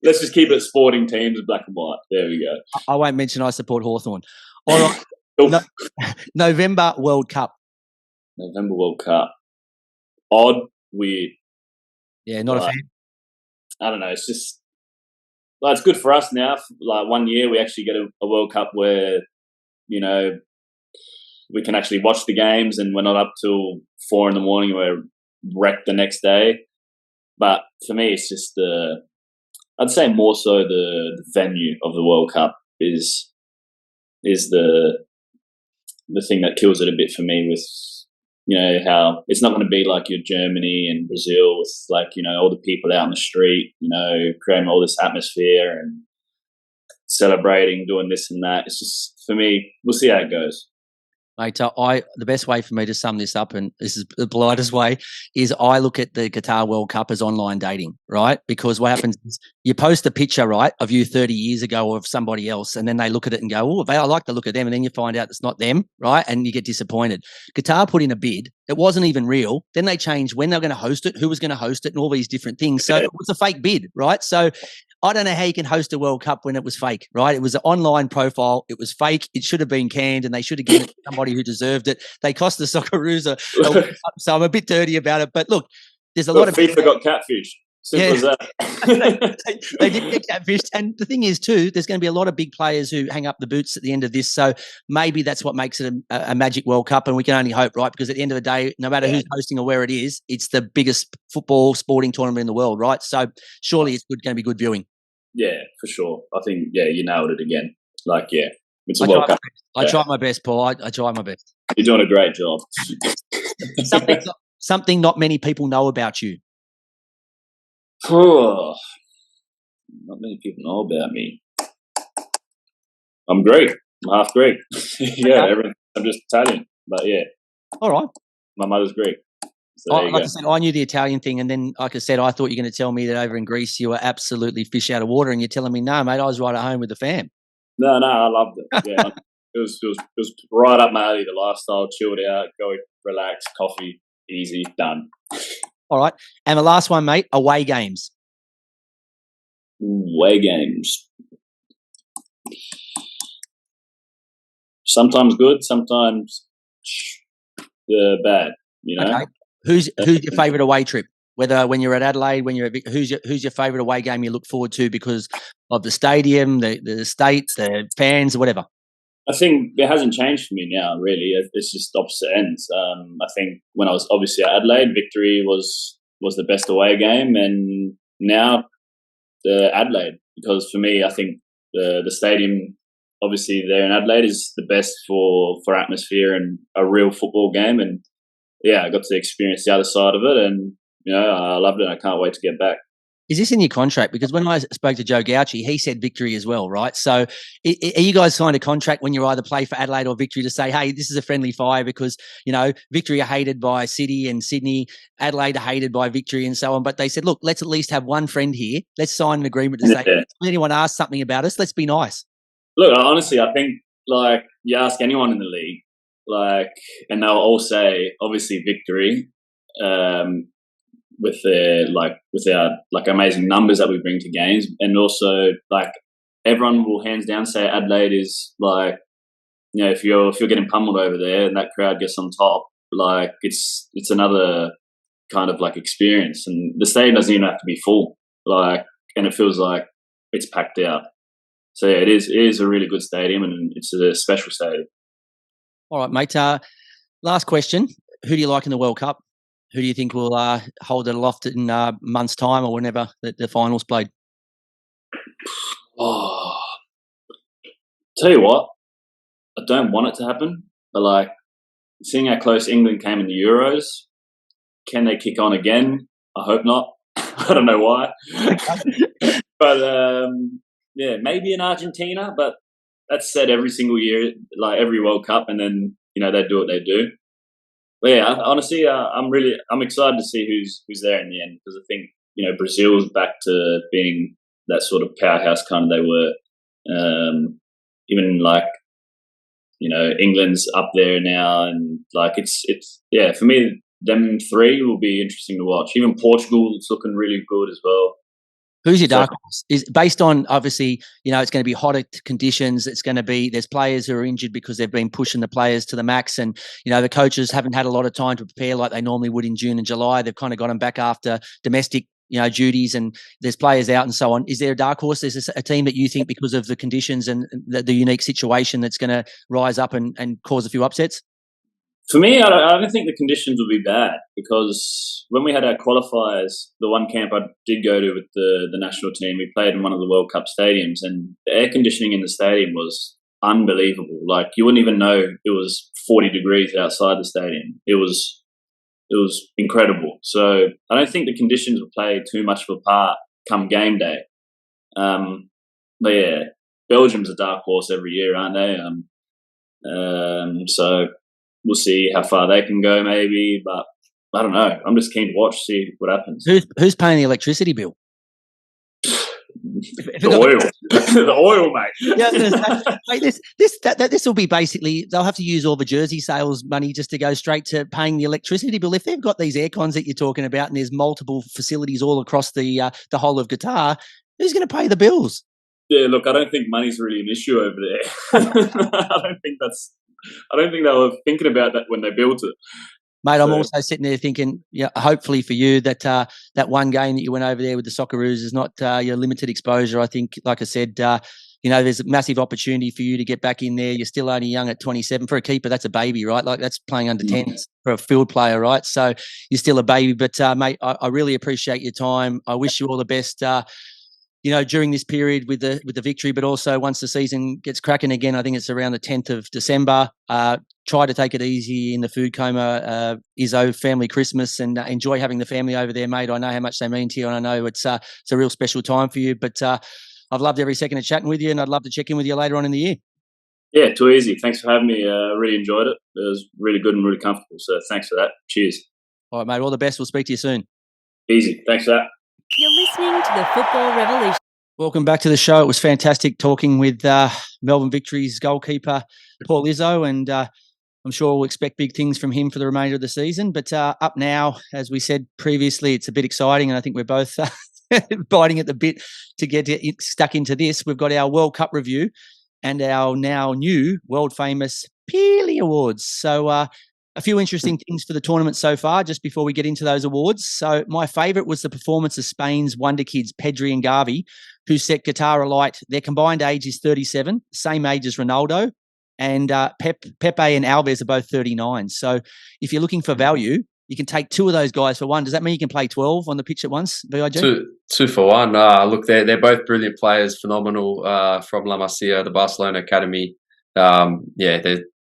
Let's just keep it sporting teams, black and white. There we go. I won't mention I support Hawthorn. All right. November World Cup. November World Cup. Odd, weird. Yeah, not a fan. I don't know. It's just it's good for us now. Like 1 year, we actually get a World Cup where we can actually watch the games, and we're not up till 4 a.m. and we're wrecked the next day. But for me, it's just I'd say more so the venue of the World Cup is the thing that kills it a bit for me, with how it's not going to be like your Germany and Brazil with all the people out in the street, creating all this atmosphere and celebrating, doing this and that. It's just, for me, we'll see how it goes. Mate, the best way for me to sum this up, and this is the politest way, is I look at the Qatar World Cup as online dating, right? Because what happens is you post a picture, right, of you 30 years ago or of somebody else, and then they look at it and go, oh, I like the look of them, and then you find out it's not them, right? And you get disappointed. Qatar put in a bid. It wasn't even real. Then they changed when they were going to host it, who was going to host it, and all these different things. So it was a fake bid, right? So I don't know how you can host a World Cup when it was fake, right? It was an online profile. It was fake. It should have been canned, and they should have given it to somebody who deserved it. They cost the Socceroos so I'm a bit dirty about it. But look, there's a lot of FIFA got catfish. Simple as that. they did get catfished. And the thing is, too, there's going to be a lot of big players who hang up the boots at the end of this. So maybe that's what makes it a magic World Cup. And we can only hope, right? Because at the end of the day, no matter who's hosting or where it is, it's the biggest football sporting tournament in the world, right? So surely it's going to be good viewing. Yeah, for sure. I think, you nailed it again. It's a World Cup. I tried my best, Paul. I tried my best. You're doing a great job. Something not many people know about you. Not many people know about me. I'm Greek. I'm half Greek. I'm just Italian. But yeah. All right. My mother's Greek. So like I said, I knew the Italian thing, and then, like I said, I thought you were going to tell me that over in Greece you were absolutely fish out of water, and you're telling me, no, mate, I was right at home with the fam. No, I loved it. Yeah, it was right up my alley. The lifestyle, chilled out, go relax, coffee, easy, done. All right, and the last one, mate, away games. Away games. Sometimes good, sometimes bad. Okay. Who's your favourite away trip? Whether when you're at Adelaide, when you're at who's your favourite away game you look forward to because of the stadium, the states, the fans, or whatever? I think it hasn't changed for me now. Really, it's just opposite ends. I think when I was obviously at Adelaide, Victory was the best away game, and now the Adelaide, because for me, I think the stadium, obviously there in Adelaide, is the best for atmosphere and a real football game. And I got to experience the other side of it, and I loved it. I can't wait to get back. Is this in your contract? Because when I spoke to Joe Gauchi, he said Victory as well, right? So are you guys signed a contract when you either play for Adelaide or Victory to say, hey, this is a friendly fire because, Victory are hated by City and Sydney, Adelaide are hated by Victory and so on. But they said, look, let's at least have one friend here. Let's sign an agreement to say, if anyone asks something about us, let's be nice. Look, honestly, I think, you ask anyone in the league, and they'll all say, obviously, Victory, with our amazing numbers that we bring to games, and also everyone will hands down say Adelaide is if you're getting pummeled over there and that crowd gets on top, it's another kind of experience, and the stadium doesn't even have to be full, and it feels like it's packed out. So it is a really good stadium, and it's a special stadium. All right, mate. Last question: who do you like in the World Cup? Who do you think will hold it aloft in months' time or whenever the finals played? Oh, tell you what, I don't want it to happen, but like seeing how close England came in the Euros, can they kick on again? I hope not. I don't know why, but yeah, maybe in Argentina. But that's said every single year, like every World Cup, and then they do what they do. But yeah, honestly, I'm excited to see who's there in the end, because I think Brazil's back to being that sort of powerhouse kind of they were. Even like England's up there now, and like it's yeah, for me them three will be interesting to watch. Even Portugal is looking really good as well. Who's your dark horse? Is based on, obviously, it's going to be hotter conditions. It's going to be, there's players who are injured because they've been pushing the players to the max. And, the coaches haven't had a lot of time to prepare like they normally would in June and July. They've kind of got them back after domestic, duties, and there's players out and so on. Is there a dark horse? Is a team that you think, because of the conditions and the unique situation, that's going to rise up and cause a few upsets? For me, I don't think the conditions will be bad, because when we had our qualifiers, the one camp I did go to with the national team, we played in one of the World Cup stadiums, and the air conditioning in the stadium was unbelievable. Like, you wouldn't even know it was 40 degrees outside the stadium. It was incredible. So I don't think the conditions will play too much of a part come game day. But yeah, Belgium's a dark horse every year, aren't they? So we'll see how far they can go, maybe. But I don't know. I'm just keen to watch, see what happens. Who's paying the electricity bill? The oil, the oil, mate. Yeah, this will be basically, they'll have to use all the jersey sales money just to go straight to paying the electricity bill. If they've got these air cons that you're talking about, and there's multiple facilities all across the whole of Qatar, who's going to pay the bills? Yeah, look, I don't think money's really an issue over there. I don't think they were thinking about that when they built it. Mate, I'm also sitting there thinking, hopefully for you that that one game that you went over there with the Socceroos is not your limited exposure. I think, like I said, there's a massive opportunity for you to get back in there. You're still only young at 27. For a keeper, that's a baby, right? Like, that's playing under 10s for a field player, right? So you're still a baby. But, mate, I really appreciate your time. I wish you all the best, during this period with the victory, but also once the season gets cracking again. I think it's around the 10th of December. Try to take it easy in the food coma, Izzo family Christmas, and enjoy having the family over there, mate. I know how much they mean to you, and I know it's a real special time for you. But I've loved every second of chatting with you, and I'd love to check in with you later on in the year. Yeah, too easy. Thanks for having me. I really enjoyed it. It was really good and really comfortable. So thanks for that. Cheers. All right, mate. All the best. We'll speak to you soon. Easy. Thanks for that. You're listening to the Football Revolution. Welcome back to the show. It was fantastic talking with Melbourne Victory's goalkeeper, Paul Izzo, and I'm sure we'll expect big things from him for the remainder of the season. But up now, as we said previously, it's a bit exciting, and I think we're both biting at the bit to get stuck into this. We've got our World Cup review and our now new world-famous Pelé Awards. So a few interesting things for the tournament so far, just before we get into those awards. So my favourite was the performance of Spain's wonder kids, Pedri and Gavi, who set Qatar alight. Their combined age is 37, same age as Ronaldo, and Pepe and Alves are both 39. So if you're looking for value, you can take two of those guys for one. Does that mean you can play 12 on the pitch at once, VIG? Two for one. Look, they're both brilliant players, phenomenal from La Masia, the Barcelona academy.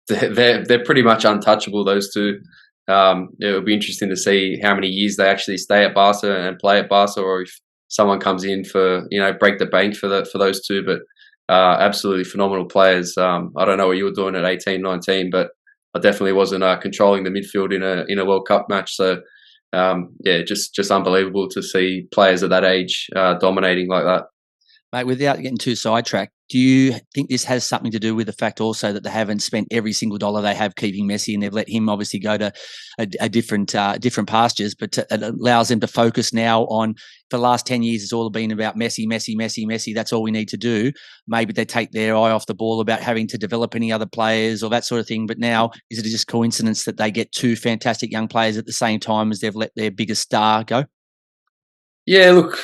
They're pretty much untouchable, those two. It'll be interesting to see how many years they actually stay at Barca and play at Barca, or if someone comes in for break the bank for those two. But absolutely phenomenal players. I don't know what you were doing at 18, 19, but I definitely wasn't controlling the midfield in a World Cup match. So just unbelievable to see players at that age dominating like that. Mate, without getting too sidetracked, do you think this has something to do with the fact also that they haven't spent every single dollar they have keeping Messi, and they've let him obviously go to a different pastures, but it allows them to focus now on, for the last 10 years, it's all been about Messi. That's all we need to do. Maybe they take their eye off the ball about having to develop any other players or that sort of thing. But now, is it just coincidence that they get two fantastic young players at the same time as they've let their biggest star go? Yeah, look,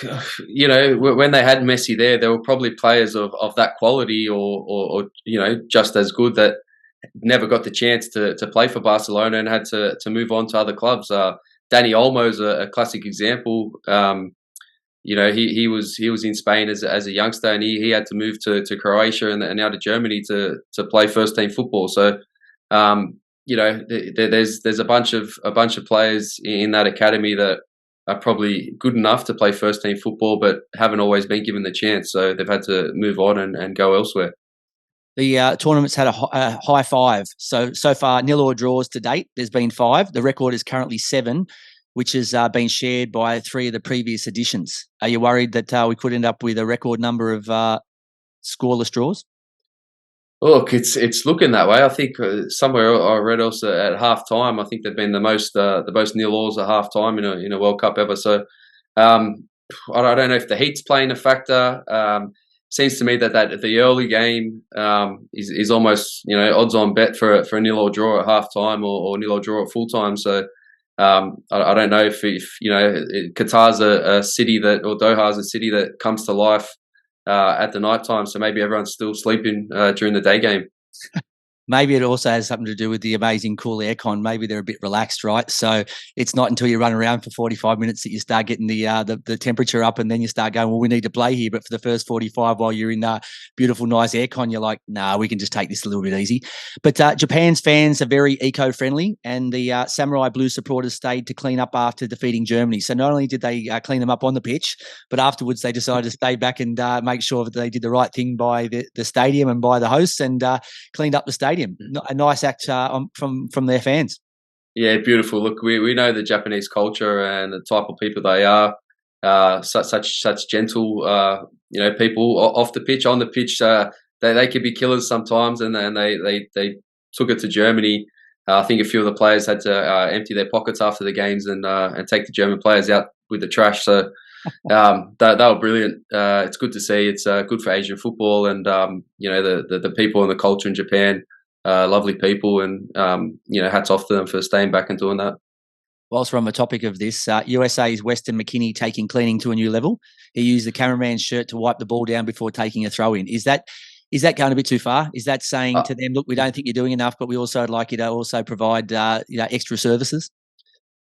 when they had Messi there were probably players of that quality or just as good that never got the chance to play for Barcelona and had to move on to other clubs. Danny Olmo's a classic example. He was in Spain as a youngster, and he had to move to Croatia and now to Germany to play first team football. So, there's a bunch of players in that academy that are probably good enough to play first team football, but haven't always been given the chance. So they've had to move on and go elsewhere. The tournament's had a high five. So far, nil or draws to date. There's been 5. The record is currently 7, which has been shared by 3 of the previous editions. Are you worried that we could end up with a record number of scoreless draws? Look, it's looking that way. I think somewhere I read also at half time, I think they've been the most nil-alls at half time in a World Cup ever. So I don't know if the heat's playing a factor. Seems to me that the early game is almost odds on bet for a nil or draw at half time or nil or draw at full time. So I don't know if Qatar's a city or Doha's a city that comes to life at the night time, so maybe everyone's still sleeping during the day game. Maybe it also has something to do with the amazing cool aircon. Maybe they're a bit relaxed, right? So it's not until you run around for 45 minutes that you start getting the temperature up, and then you start going, well, we need to play here. But for the first 45, while you're in beautiful, nice aircon, you're like, nah, we can just take this a little bit easy. But Japan's fans are very eco-friendly, and the Samurai Blue supporters stayed to clean up after defeating Germany. So not only did they clean them up on the pitch, but afterwards they decided to stay back and make sure that they did the right thing by the stadium and by the hosts, and cleaned up the stadium. A nice act from their fans. Yeah, beautiful. Look, we know the Japanese culture and the type of people they are. Such gentle, people off the pitch. On the pitch, they could be killers sometimes, and they took it to Germany. I think a few of the players had to empty their pockets after the games and take the German players out with the trash. So they were brilliant. It's good to see. It's good for Asian football, and the people and the culture in Japan. Lovely people, and hats off to them for staying back and doing that. Whilst we're on the topic of this, USA's Weston McKennie taking cleaning to a new level. He used the cameraman's shirt to wipe the ball down before taking a throw in. Is that going a bit too far? Is that saying to them, look, we don't think you're doing enough, but we also would like you to also provide extra services?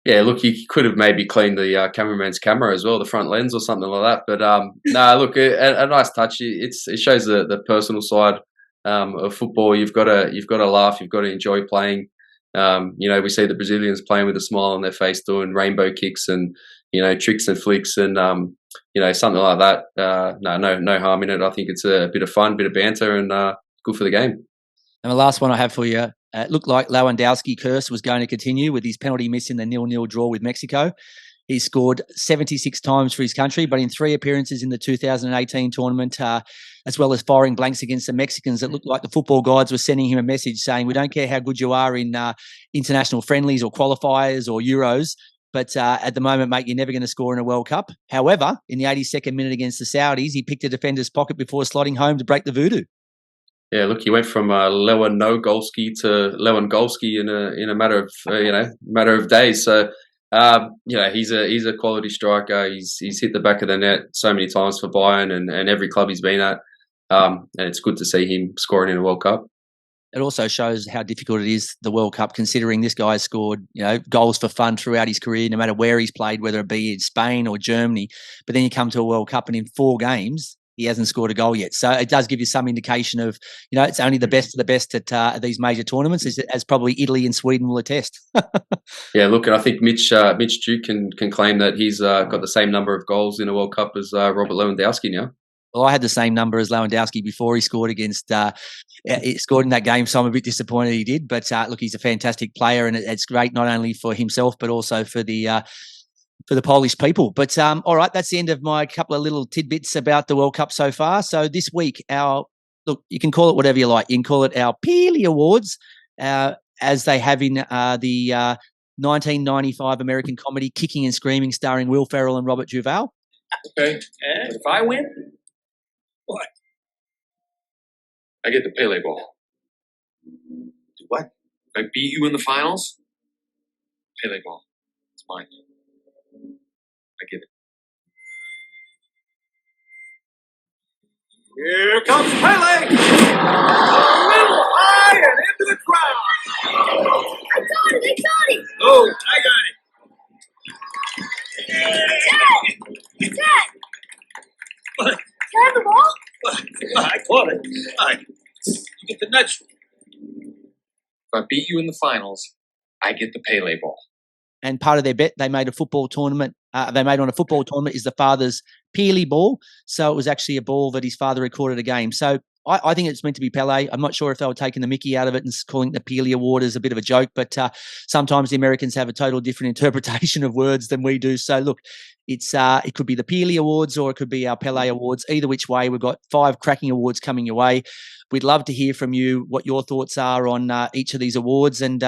Yeah, look, you could have maybe cleaned the cameraman's camera as well, the front lens or something like that. But no, look, a nice touch. It shows the personal side of football. You've got to laugh. You've got to enjoy playing. We see the Brazilians playing with a smile on their face, doing rainbow kicks and tricks and flicks and something like that. No harm in it. I think it's a bit of fun, bit of banter, and good for the game. And the last one I have for you, it looked like Lewandowski curse was going to continue with his penalty miss in the 0-0 draw with Mexico. He scored 76 times for his country, but in 3 appearances in the 2018 tournament, as well as firing blanks against the Mexicans, it looked like the football gods were sending him a message saying, we don't care how good you are in international friendlies or qualifiers or Euros, but at the moment, mate, you're never going to score in a World Cup. However, in the 82nd minute against the Saudis, he picked a defender's pocket before slotting home to break the voodoo. Yeah, look, he went from Lewandowski to Lewandowski in a matter of days. So he's a quality striker. He's hit the back of the net so many times for Bayern and every club he's been at. And it's good to see him scoring in a World Cup. It also shows how difficult it is, the World Cup, considering this guy has scored, goals for fun throughout his career, no matter where he's played, whether it be in Spain or Germany. But then you come to a World Cup and in 4 games, he hasn't scored a goal yet. So it does give you some indication of, it's only the best of the best at these major tournaments, as probably Italy and Sweden will attest. Yeah, look, and I think Mitch Duke can claim that he's got the same number of goals in a World Cup as Robert Lewandowski now. Well, I had the same number as Lewandowski before he scored he scored in that game, so I'm a bit disappointed he did. But look, he's a fantastic player, and it's great not only for himself but also for the Polish people. But all right, that's the end of my couple of little tidbits about the World Cup so far. So this week, you can call it whatever you like. You can call it our Pelé Awards, as they have in the 1995 American comedy Kicking and Screaming, starring Will Ferrell and Robert Duvall. Okay, and if I win, what? I get the Pelé ball. Do what? If I beat you in the finals, Pelé ball. It's mine. I get it. Here comes Pelé! A little high and into the crowd! I got it! Oh, I got it! Fine. You get the next one. If I beat you in the finals, I get the Pelé ball. And part of their bet, they made a football tournament. They made on a football tournament is the father's Pelé ball. So it was actually a ball that his father recorded a game. So I think it's meant to be Pelé. I'm not sure if they were taking the mickey out of it and calling it the Pelé Award as a bit of a joke, but sometimes the Americans have a total different interpretation of words than we do. So look, it could be the Pelé Awards or it could be our Pelé Awards. Either which way, we've got 5 cracking awards coming your way. We'd love to hear from you what your thoughts are on each of these awards, and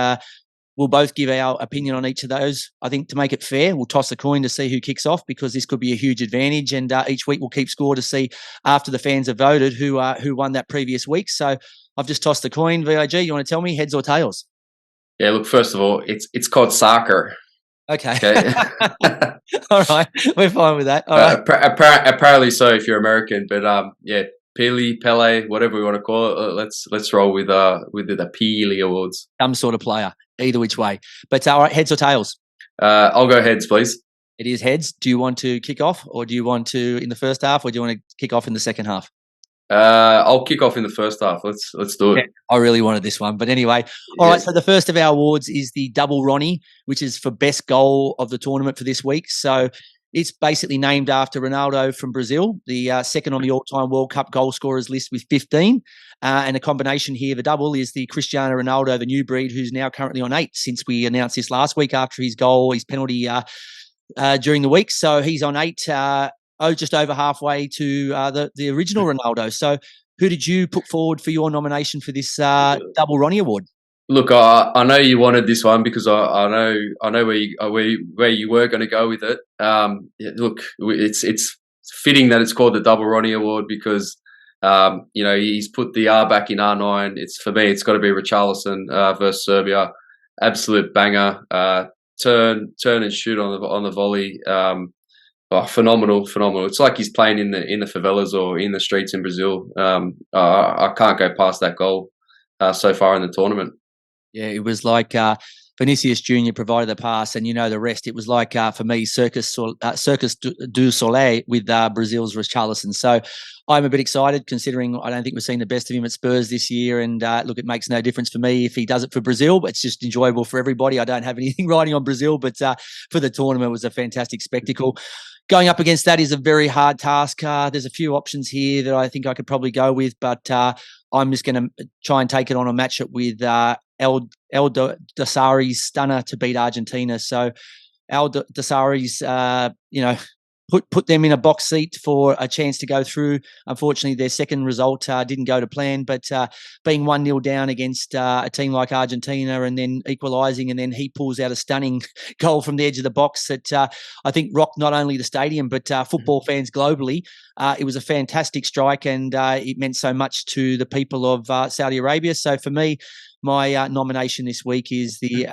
we'll both give our opinion on each of those. I think to make it fair, we'll toss a coin to see who kicks off, because this could be a huge advantage. And each week we'll keep score to see, after the fans have voted, who won that previous week. So I've just tossed the coin. VIG, you want to tell me, heads or tails? Yeah, look, first of all, it's called soccer. Okay. Okay. All right. We're fine with that. All right. Apparently so if you're American, but yeah, Pelé, whatever we want to call it. Let's roll with the Pelé Awards. Some sort of player, either which way. But all right, heads or tails? I'll go heads, please. It is heads. Do you want to kick off, or do you want to in the first half, or do you want to kick off in the second half? I'll kick off in the first half. Let's do it. Yeah, I really wanted this one, but anyway. All right. So the first of our awards is the double Ronnie, which is for best goal of the tournament for this week. So it's basically named after Ronaldo from Brazil, the second on the all-time World Cup goal scorers list with 15. And a combination here, the double, is the Cristiano Ronaldo, the new breed, who's now currently on 8 since we announced this last week after his penalty during the week. So he's on 8, just over halfway to the original Ronaldo. So who did you put forward for your nomination for this double Ronnie Award? Look, I know you wanted this one because I know where you were going to go with it. Look, it's fitting that it's called the Double Ronnie Award because he's put the R back in R9. For me, it's got to be Richarlison versus Serbia, absolute banger. Turn and shoot on the volley. Phenomenal. It's like he's playing in the favelas or in the streets in Brazil. I can't go past that goal so far in the tournament. Yeah, it was like Vinicius Junior provided the pass, and you know the rest. It was like for me, Circus du Soleil with Brazil's Richarlison. So I'm a bit excited, considering I don't think we've seen the best of him at Spurs this year. And look, it makes no difference for me if he does it for Brazil, but it's just enjoyable for everybody. I don't have anything riding on Brazil, but for the tournament, it was a fantastic spectacle. Going up against that is a very hard task. There's a few options here that I think I could probably go with, but I'm just going to try and take it on and match it with El Dasari's stunner to beat Argentina. So El Dasari's, put them in a box seat for a chance to go through. Unfortunately, their second result didn't go to plan, but being 1-0 down against a team like Argentina and then equalising, and then he pulls out a stunning goal from the edge of the box that I think rocked not only the stadium but football fans globally. It was a fantastic strike, and it meant so much to the people of Saudi Arabia. So for me, my nomination this week is the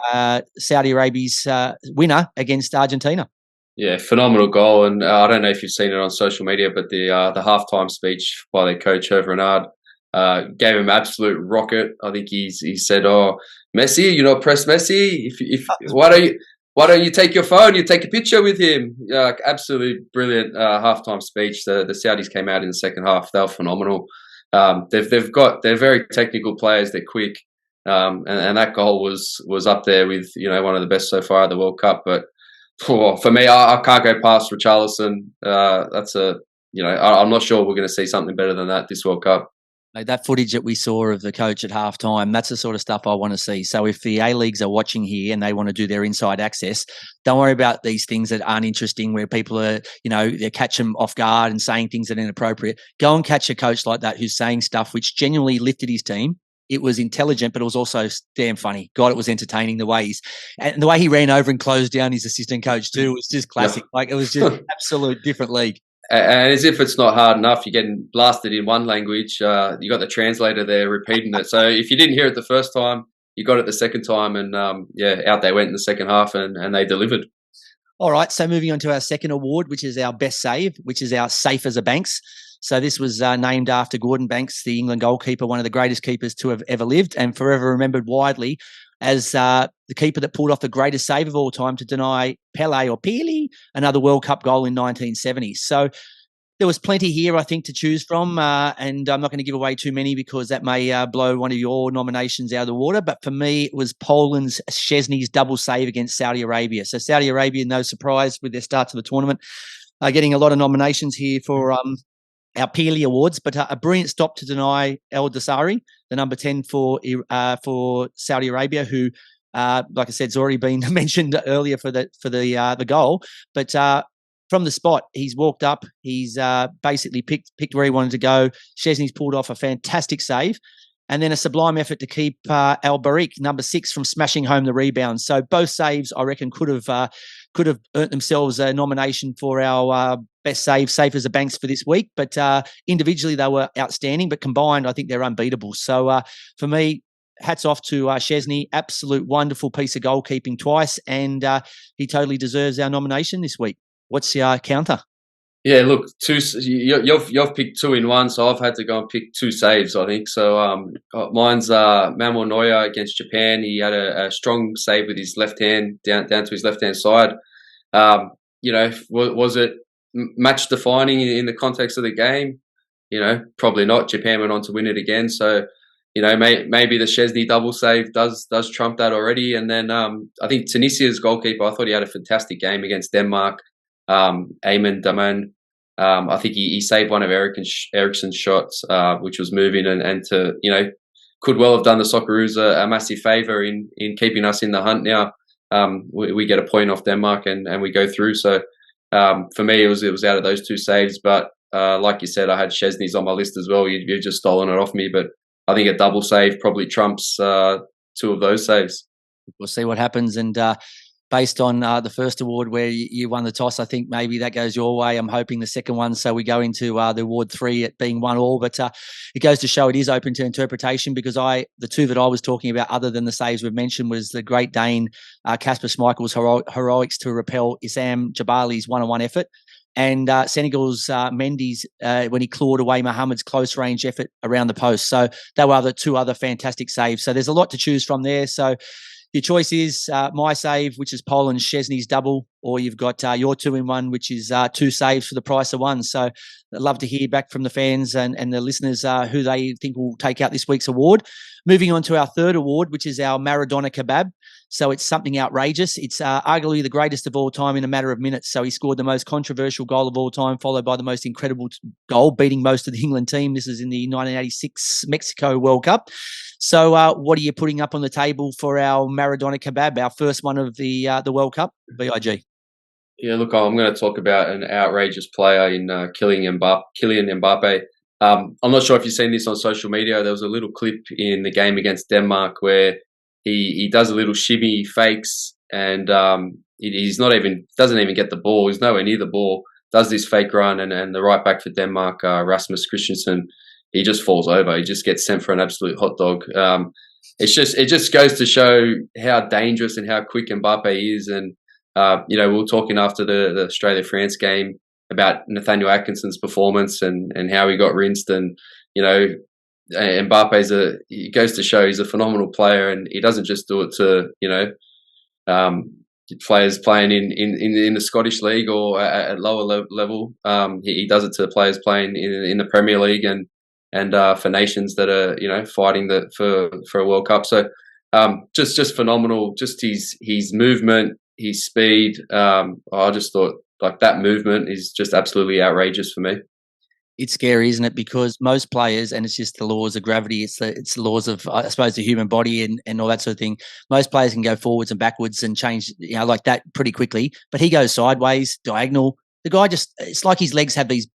Saudi Arabia's winner against Argentina. Yeah, phenomenal goal, and I don't know if you've seen it on social media, but the halftime speech by their coach Hervé Renard gave him absolute rocket. I think he said, "Oh, Messi, press Messi. Why don't you take your phone? You take a picture with him." Absolutely brilliant halftime speech. The Saudis came out in the second half. They were phenomenal. They're very technical players. They're quick, and that goal was up there with one of the best so far at the World Cup, but. For me, I can't go past Richarlison. I'm not sure we're going to see something better than that this World Cup. That footage that we saw of the coach at halftime, that's the sort of stuff I want to see. So if the A-Leagues are watching here and they want to do their inside access, don't worry about these things that aren't interesting, where people are, they catch them off guard and saying things that are inappropriate. Go and catch a coach like that who's saying stuff which genuinely lifted his team. It was intelligent, but it was also damn funny. God, it was entertaining the way the way he ran over and closed down his assistant coach too was just classic. Yeah. Like, it was just absolute different league. And as if it's not hard enough, you're getting blasted in one language. You got the translator there repeating it. So if you didn't hear it the first time, you got it the second time, and out they went in the second half, and they delivered. All right, so moving on to our second award, which is our best save, which is our safe as a Banks. So this was named after Gordon Banks, the England goalkeeper, one of the greatest keepers to have ever lived, and forever remembered widely as the keeper that pulled off the greatest save of all time to deny Pelé another World Cup goal in 1970. So There was plenty here, I think, to choose from, and I'm not going to give away too many because that may blow one of your nominations out of the water. But for me, it was Poland's Szczesny's double save against Saudi Arabia. So Saudi Arabia, no surprise with their start to the tournament, getting a lot of nominations here for our Pelé Awards, but a brilliant stop to deny El Dasari, the number 10 for Saudi Arabia, who, like I said, has already been mentioned earlier for the goal, but. From the spot, he's walked up. He's basically picked where he wanted to go. Szczesny's pulled off a fantastic save, and then a sublime effort to keep Al Barik, number 6, from smashing home the rebound. So both saves, I reckon, could have earned themselves a nomination for our best save, safe as a Banks for this week. But individually, they were outstanding. But combined, I think they're unbeatable. So for me, hats off to Szczesny. Absolute wonderful piece of goalkeeping twice, and he totally deserves our nomination this week. What's your counter? Yeah, look, you've picked 2 in 1, so I've had to go and pick 2 saves, I think. So mine's Manuel Neuer against Japan. He had a strong save with his left hand down to his left hand side. Was it match defining in the context of the game? Probably not. Japan went on to win it again. So maybe the Szczesny double save does trump that already. And then I think Tunisia's goalkeeper, I thought he had a fantastic game against Denmark. Eamon Daman, I think he saved one of Eriksen's shots, which was moving, and to could well have done the Socceroos a massive favour in keeping us in the hunt. Now we get a point off Denmark and we go through. So for me, it was out of those 2 saves. But like you said, I had Szczesny's on my list as well. You've just stolen it off me, but I think a double save probably trumps 2 of those saves. We'll see what happens, and. Based on the first award where you won the toss, I think maybe that goes your way. I'm hoping the second one, so we go into the award 3 at being 1-1. But it goes to show it is open to interpretation, because the 2 that I was talking about, other than the saves we've mentioned, was the Great Dane Kasper Schmeichel's heroics to repel Issam Jabali's 1-on-1 effort, and Senegal's Mendy's when he clawed away Mohamed's close range effort around the post. So they were the 2 other fantastic saves. So there's a lot to choose from there. So your choice is my save, which is Poland's Szczesny's double, or you've got your 2 in 1, which is 2 saves for the price of 1. So I'd love to hear back from the fans and the listeners who they think will take out this week's award. Moving on to our 3rd award, which is our Maradona Kebab. So it's something outrageous. It's arguably the greatest of all time in a matter of minutes. So he scored the most controversial goal of all time, followed by the most incredible goal, beating most of the England team. This is in the 1986 Mexico World Cup. So what are you putting up on the table for our Maradona Kebab, our first one of the World Cup? BIG. Yeah, look, I'm going to talk about an outrageous player in Kylian Mbappe. I'm not sure if you've seen this on social media. There was a little clip in the game against Denmark where he does a little shimmy, fakes, and he's doesn't even get the ball. He's nowhere near the ball. Does this fake run, and the right back for Denmark, Rasmus Christensen, he just falls over. He just gets sent for an absolute hot dog. It just goes to show how dangerous and how quick Mbappe is. And we were talking after the Australia-France game about Nathaniel Atkinson's performance and how he got rinsed. And Mbappe it goes to show he's a phenomenal player, and he doesn't just do it to players playing in the Scottish League or at lower level. He does it to players playing in the Premier League and for nations that are fighting for a World Cup. So just phenomenal. Just his movement, his speed. I just thought that movement is just absolutely outrageous for me. It's scary, isn't it? Because most players, and it's just the laws of gravity, it's the laws of, I suppose, the human body and all that sort of thing. Most players can go forwards and backwards and change, like that pretty quickly. But he goes sideways, diagonal. The guy it's like his legs have these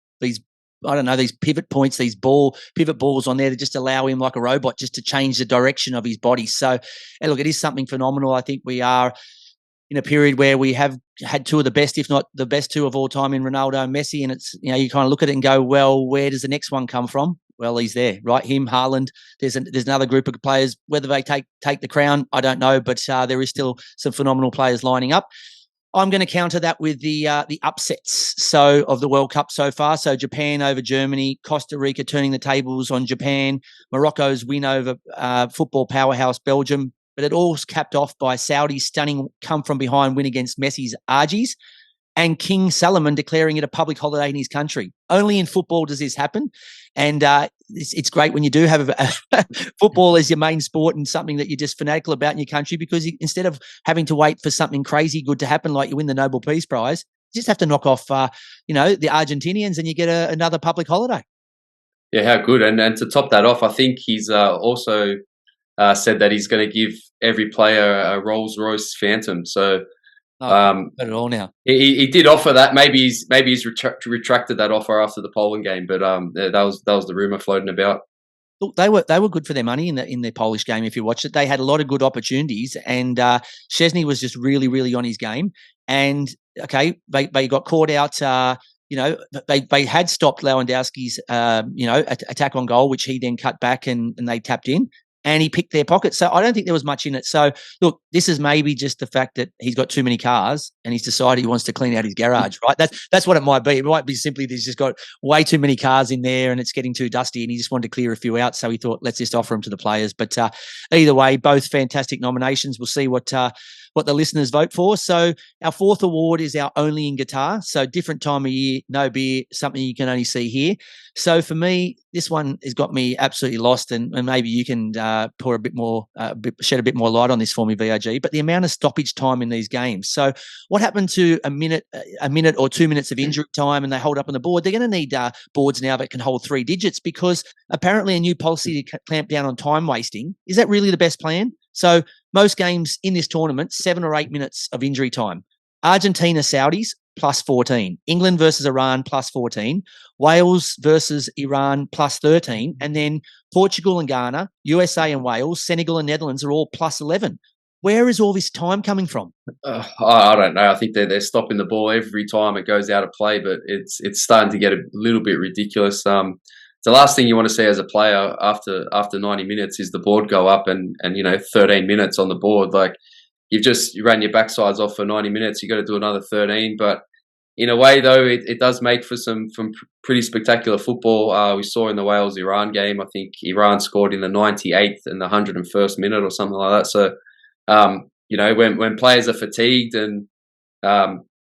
I don't know, these pivot points, these pivot balls on there that just allow him, like a robot, just to change the direction of his body. So, and look, it is something phenomenal. I think we are in a period where we have had 2 of the best, if not the best 2 of all time, in Ronaldo and Messi. And it's, you kind of look at it and go, well, where does the next one come from? Well, he's there, right? Him, Haaland. There's another group of players. Whether they take the crown, I don't know, but there is still some phenomenal players lining up. I'm going to counter that with the upsets of the World Cup so far. So Japan over Germany, Costa Rica turning the tables on Japan, Morocco's win over football powerhouse Belgium. But it all's capped off by Saudi's stunning come-from-behind win against Messi's Argies. and King Salman declaring it a public holiday in his country. Only in football does this happen. And it's great when you do have football as your main sport and something that you're just fanatical about in your country, because instead of having to wait for something crazy good to happen, like you win the Nobel Peace Prize, you just have to knock off, the Argentinians, and you get another public holiday. Yeah, how good. And to top that off, I think he's also said that he's going to give every player a Rolls-Royce Phantom. So got it all now. He did offer that. Maybe he's retracted that offer after the Poland game, but that was the rumor floating about. Look, they were good for their money in the Polish game. If you watched it, they had a lot of good opportunities, and Szczesny was just really, really on his game. And they got caught out. They had stopped Lewandowski's attack on goal, which he then cut back and they tapped in. And he picked their pocket. So I don't think there was much in it. So, look, this is maybe just the fact that he's got too many cars and he's decided he wants to clean out his garage, right? That's what it might be. It might be simply that he's just got way too many cars in there and it's getting too dusty and he just wanted to clear a few out. So he thought, let's just offer them to the players. But either way, both fantastic nominations. We'll see what the listeners vote for. So our fourth award is our Only in Guitar. So different time of year, no beer, something you can only see here. So for me, this one has got me absolutely lost, and maybe you can pour a bit more, shed a bit more light on this for me, VOG. But the amount of stoppage time in these games. So what happened to a minute or 2 minutes of injury time, and they hold up on the board? They're going to need boards now that can hold 3 digits, because apparently a new policy to clamp down on time wasting. Is that really the best plan? So most games in this tournament, 7 or 8 minutes of injury time. Argentina, Saudis, plus 14. England versus Iran, plus 14. Wales versus Iran, plus 13. And then Portugal and Ghana, USA and Wales, Senegal and Netherlands are all plus 11. Where is all this time coming from? I don't know. I think they're stopping the ball every time it goes out of play, but it's starting to get a little bit ridiculous. The last thing you want to see as a player after 90 minutes is the board go up and 13 minutes on the board. Like, you ran your backsides off for 90 minutes. You got to do another 13. But in a way, though, it does make for some pretty spectacular football. We saw in the Wales-Iran game, I think Iran scored in the 98th and the 101st minute or something like that. So, when players are fatigued and,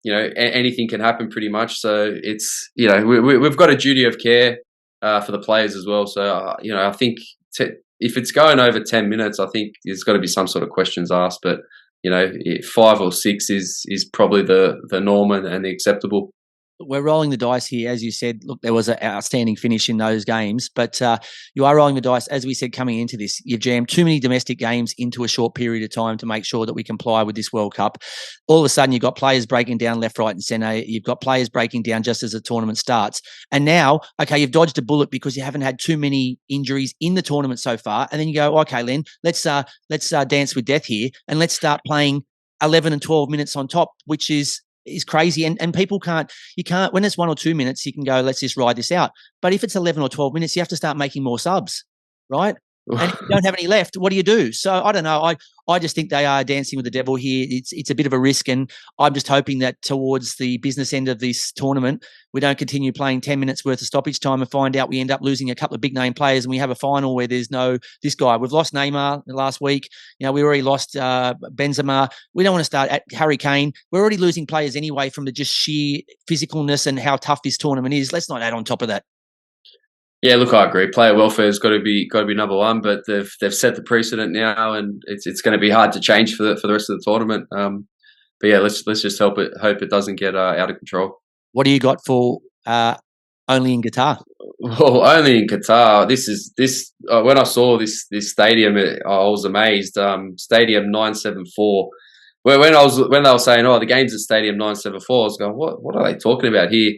anything can happen pretty much. So it's, we've got a duty of care for the players as well. So, I think if it's going over 10 minutes, I think there's got to be some sort of questions asked. But, 5 or 6 is probably the norm and the acceptable. We're rolling the dice here. As you said, look, there was an outstanding finish in those games, but you are rolling the dice. As we said, coming into this, you've jammed too many domestic games into a short period of time to make sure that we comply with this World Cup. All of a sudden, you've got players breaking down left, right and centre. You've got players breaking down just as the tournament starts. And now, you've dodged a bullet because you haven't had too many injuries in the tournament so far. And then you go, okay, Len, let's dance with death here and let's start playing 11 and 12 minutes on top, which is crazy. And people you can't, when it's 1 or 2 minutes, you can go, let's just ride this out. But if it's 11 or 12 minutes, you have to start making more subs, right? And if you don't have any left, what do you do? So I don't know. I just think they are dancing with the devil here. It's a bit of a risk, and I'm just hoping that towards the business end of this tournament, we don't continue playing 10 minutes worth of stoppage time and find out we end up losing a couple of big name players and we have a final where there's no this guy. We've lost Neymar last week. We already lost Benzema. We don't want to start at Harry Kane. We're already losing players anyway from the just sheer physicalness and how tough this tournament is. Let's not add on top of that. Yeah, look, I agree. Player welfare has got to be number one, but they've set the precedent now, and it's going to be hard to change for the rest of the tournament. But yeah, let's just hope it doesn't get out of control. What do you got for Only in Qatar? Well, Only in Qatar. This when I saw this stadium, I was amazed. Stadium 974. When they were saying, the game's at Stadium 974, I was going, what are they talking about here?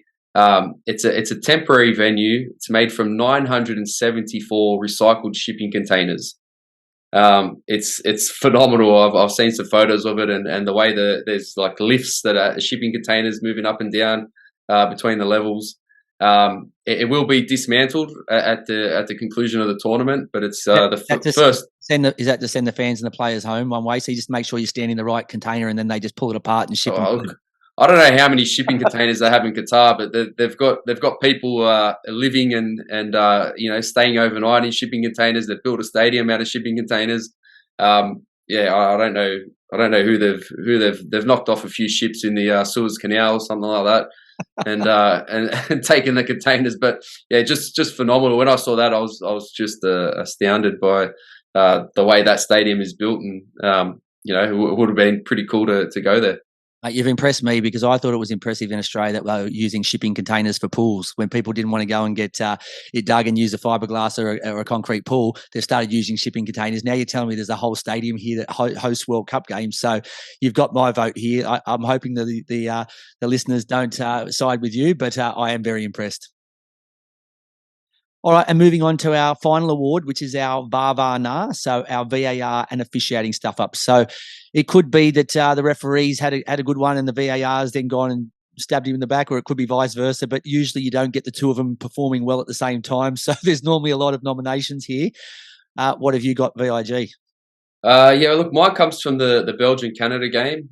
It's a temporary venue. It's made from 974 recycled shipping containers. It's phenomenal. I've seen some photos of it, and the way there's like lifts that are shipping containers moving up and down between the levels. It will be dismantled at the conclusion of the tournament, but it's first. Is that to send the fans and the players home one way? So you just make sure you stand in the right container, and then they just pull it apart and ship them. I don't know how many shipping containers they have in Qatar, but they've got people living and staying overnight in shipping containers. They've built a stadium out of shipping containers. I don't know I don't know who they've knocked off a few ships in the Suez Canal or something like that, and taken the containers. But yeah, just phenomenal. When I saw that, I was just astounded by the way that stadium is built, and it would have been pretty cool to go there. You've impressed me because I thought it was impressive in Australia that they were using shipping containers for pools. When people didn't want to go and get it dug and use a fiberglass or a concrete pool, they started using shipping containers. Now you're telling me there's a whole stadium here that hosts World Cup games. So you've got my vote here. I'm hoping that the listeners don't side with you, but I am very impressed. All right, and moving on to our final award, which is our VAR, so our VAR and officiating stuff up. So it could be that the referees had a good one and the VAR's then gone and stabbed him in the back, or it could be vice versa. But usually you don't get the two of them performing well at the same time. So there's normally a lot of nominations here. What have you got, VIG? Look, mine comes from the Belgium-Canada game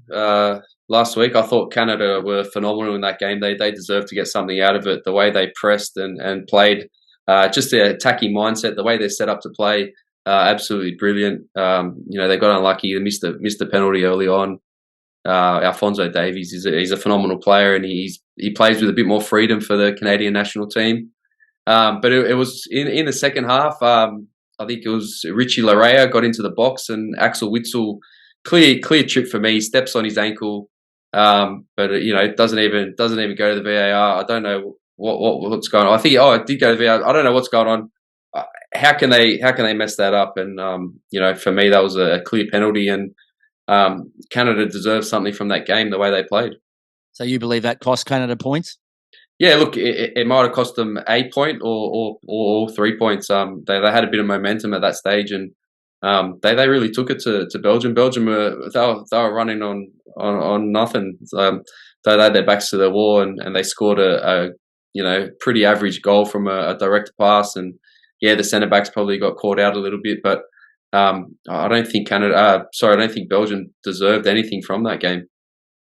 last week. I thought Canada were phenomenal in that game. They deserved to get something out of it. The way they pressed and played. Just their attacking mindset, the way they're set up to play, absolutely brilliant. They got unlucky. They missed a penalty early on. Alphonso Davies he's a phenomenal player, and he plays with a bit more freedom for the Canadian national team. But it was in the second half. I think it was Richie Larea got into the box, and Axel Witsel clear trip for me. He steps on his ankle, but it doesn't even go to the VAR. I don't know what's going on. I think it did go to VAR. I don't know what's going on. How can they mess that up? And for me that was a clear penalty, and Canada deserves something from that game, the way they played. So you believe that cost Canada points? Yeah, look, it might have cost them a point or 3 points. They had a bit of momentum at that stage, and they really took it to Belgium. Belgium they were running on nothing. They had their backs to the wall, and they scored a pretty average goal from a direct pass. And yeah, the centre backs probably got caught out a little bit, but I don't think Belgium deserved anything from that game.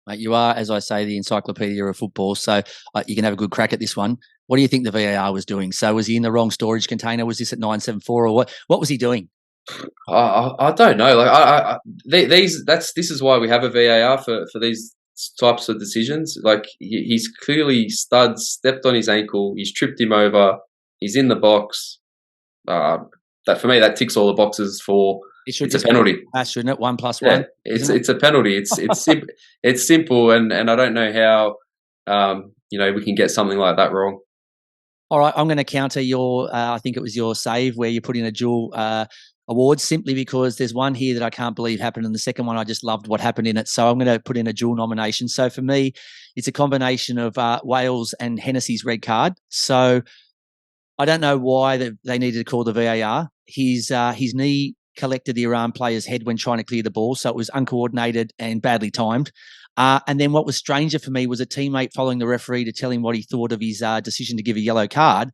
Mate, you are, as I say, the encyclopedia of football, so you can have a good crack at this one. What do you think the VAR was doing? So was he in the wrong storage container? Was this at 974 or what? What was he doing? I don't know. Like this is why we have a VAR for these types of decisions. Like he's clearly stepped on his ankle, he's tripped him over, he's in the box. That for me, that ticks all the boxes for. It's a penalty. Shouldn't it? 1+1. It's a penalty. It's simple, and I don't know how we can get something like that wrong. All right, I'm going to counter your. I think it was your save where you put in a dual award, simply because there's one here that I can't believe happened, and the second one I just loved what happened in it. So I'm going to put in a dual nomination. So for me, it's a combination of Wales and Hennessy's red card. So I don't know why they needed to call the VAR. His knee collected the Iran player's head when trying to clear the ball, so it was uncoordinated and badly timed. And then what was stranger for me was a teammate following the referee to tell him what he thought of his decision to give a yellow card.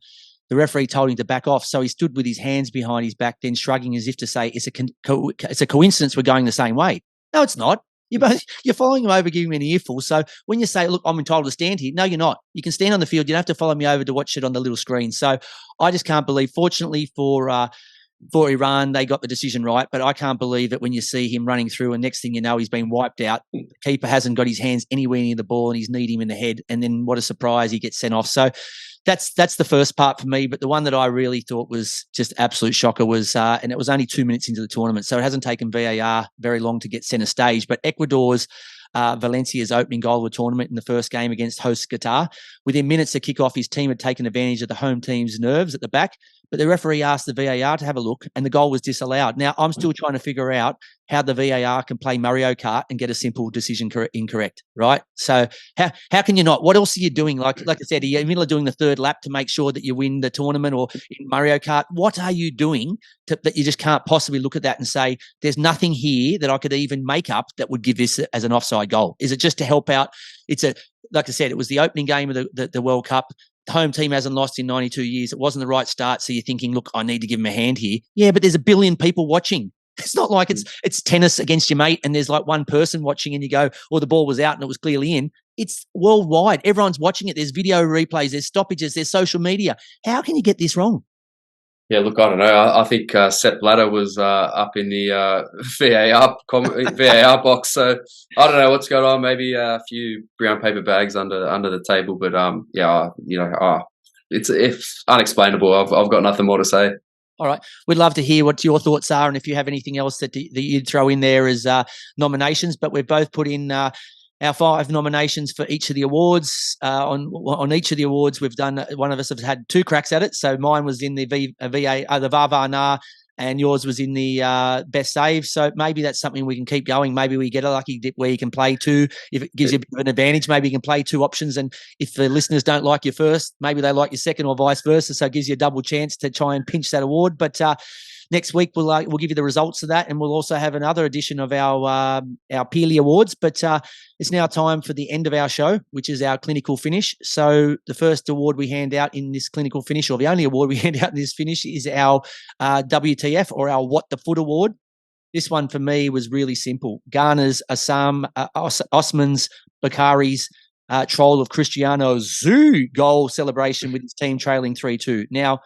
The referee told him to back off, so he stood with his hands behind his back, then shrugging as if to say, it's a coincidence we're going the same way. No, it's not. You're following him over, giving me an earful. So when you say, look, I'm entitled to stand here, no, you're not. You can stand on the field. You don't have to follow me over to watch it on the little screen. So I just can't believe, fortunately for Iran, they got the decision right, but I can't believe it when you see him running through and next thing you know, he's been wiped out. The keeper hasn't got his hands anywhere near the ball and he's kneed him in the head. And then what a surprise, he gets sent off. So that's the first part for me. But the one that I really thought was just absolute shocker was, and it was only 2 minutes into the tournament, so it hasn't taken VAR very long to get centre stage, but Ecuador's Valencia's opening goal of the tournament in the first game against host Qatar. Within minutes of kick-off, his team had taken advantage of the home team's nerves at the back, but the referee asked the VAR to have a look and the goal was disallowed. Now, I'm still trying to figure out how the VAR can play Mario Kart and get a simple decision incorrect, right? So how can you not? What else are you doing? Like I said, are you in the middle of doing the third lap to make sure that you win the tournament, or in Mario Kart? What are you doing that you just can't possibly look at that and say, there's nothing here that I could even make up that would give this as an offside goal? Is it just to help out? Like I said, it was the opening game of the World Cup. The home team hasn't lost in 92 years. It wasn't the right start. So you're thinking, look, I need to give him a hand here. Yeah, but there's a billion people watching. It's not like it's tennis against your mate and there's like one person watching and you go, well, the ball was out and it was clearly in. It's worldwide. Everyone's watching it. There's video replays, there's stoppages, there's social media. How can you get this wrong? Yeah, look, I don't know. I think Sepp Blatter was up in the VAR box, so I don't know what's going on. Maybe a few brown paper bags under the table, but it's unexplainable. I've got nothing more to say. All right. We'd love to hear what your thoughts are and if you have anything else that you'd throw in there as nominations. But we've both put in our 5 nominations for each of the awards. On each of the awards, we've done, one of us has had 2 cracks at it. So mine was in the the VAR, and yours was in the best save. So maybe that's something we can keep going. Maybe we get a lucky dip where you can play 2. If it gives you a bit of an advantage, maybe you can play 2 options. And if the listeners don't like your first, maybe they like your second or vice versa. So it gives you a double chance to try and pinch that award. But next week, we'll give you the results of that, and we'll also have another edition of our Pelé Awards. But it's now time for the end of our show, which is our clinical finish. So the first award we hand out in this clinical finish, or the only award we hand out in this finish, is our WTF, or our What the Foot Award. This one for me was really simple. Ghana's Osman's Bakari's troll of Cristiano Zoo goal celebration with his team trailing 3-2. Now,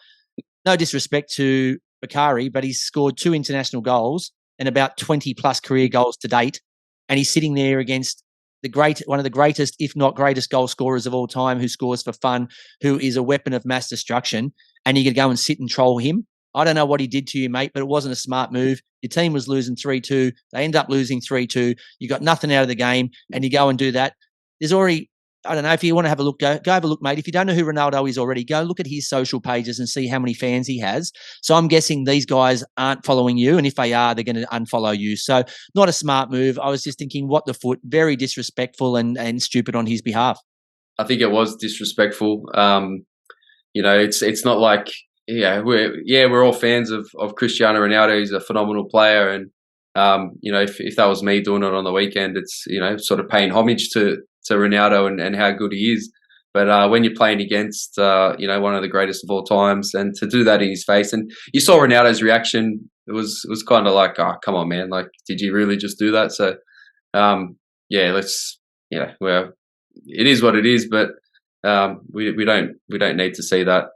no disrespect to Bakari, but he's scored 2 international goals and about 20 plus career goals to date, and he's sitting there against one of the greatest, if not greatest, goal scorers of all time, who scores for fun, who is a weapon of mass destruction, and you could go and sit and troll him. I don't know what he did to you, mate, but it wasn't a smart move. Your team was losing 3-2. They end up losing 3-2. You got nothing out of the game, and you go and do that. There's already, I don't know, if you want to have a look, go have a look, mate. If you don't know who Ronaldo is already, go look at his social pages and see how many fans he has. So I'm guessing these guys aren't following you, and if they are, they're going to unfollow you. So not a smart move. I was just thinking, what the foot, very disrespectful and stupid on his behalf. I think it was disrespectful. It's not like, we're all fans of Cristiano Ronaldo. He's a phenomenal player, and if that was me doing it on the weekend, it's sort of paying homage to Ronaldo and how good he is. But when you're playing against one of the greatest of all times, and to do that in his face, and you saw Ronaldo's reaction, it was kind of like, oh, come on, man, like, did you really just do that? So well, it is what it is, but we don't need to see that.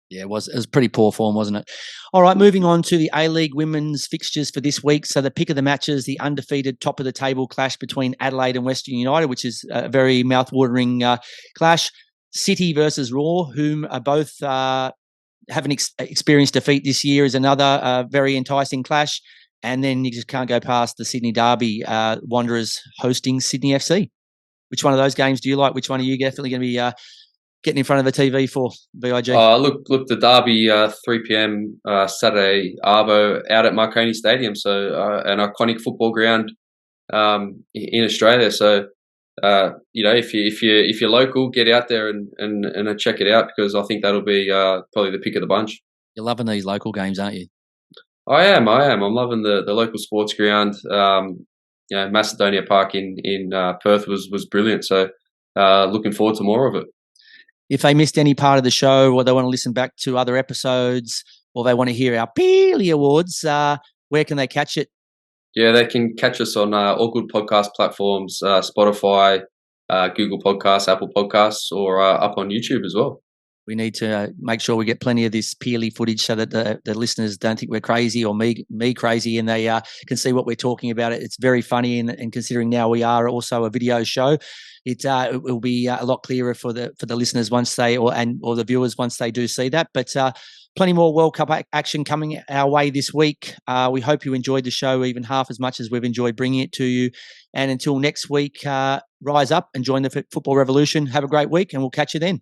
Yeah, it was pretty poor form, wasn't it? All right, moving on to the A-League women's fixtures for this week. So the pick of the matches, the undefeated top of the table clash between Adelaide and Western United, which is a very mouth-watering clash. City versus Raw, whom are both have an experienced defeat this year, is another very enticing clash. And then you just can't go past the Sydney Derby, Wanderers hosting Sydney FC. Which one of those games do you like? Which one are you definitely going to be getting in front of a TV for, BIG? Look, the Derby, 3 p.m. Saturday, Arvo, out at Marconi Stadium, so an iconic football ground in Australia. So if you're local, get out there and check it out, because I think that'll be probably the pick of the bunch. You're loving these local games, aren't you? I am. I'm loving the local sports ground. Macedonia Park in Perth was brilliant. So looking forward to more of it. If they missed any part of the show, or they want to listen back to other episodes, or they want to hear our Pelé Awards, where can they catch it? Yeah, they can catch us on all good podcast platforms, Spotify, Google Podcasts, Apple Podcasts, or up on YouTube as well. We need to make sure we get plenty of this Pelé footage so that the listeners don't think we're crazy, or me crazy, and they can see what we're talking about. It's very funny, and considering now we are also a video show, it will be a lot clearer for the listeners once they or the viewers once they do see that. But plenty more World Cup action coming our way this week. We hope you enjoyed the show even half as much as we've enjoyed bringing it to you. And until next week, rise up and join the football revolution. Have a great week, and we'll catch you then.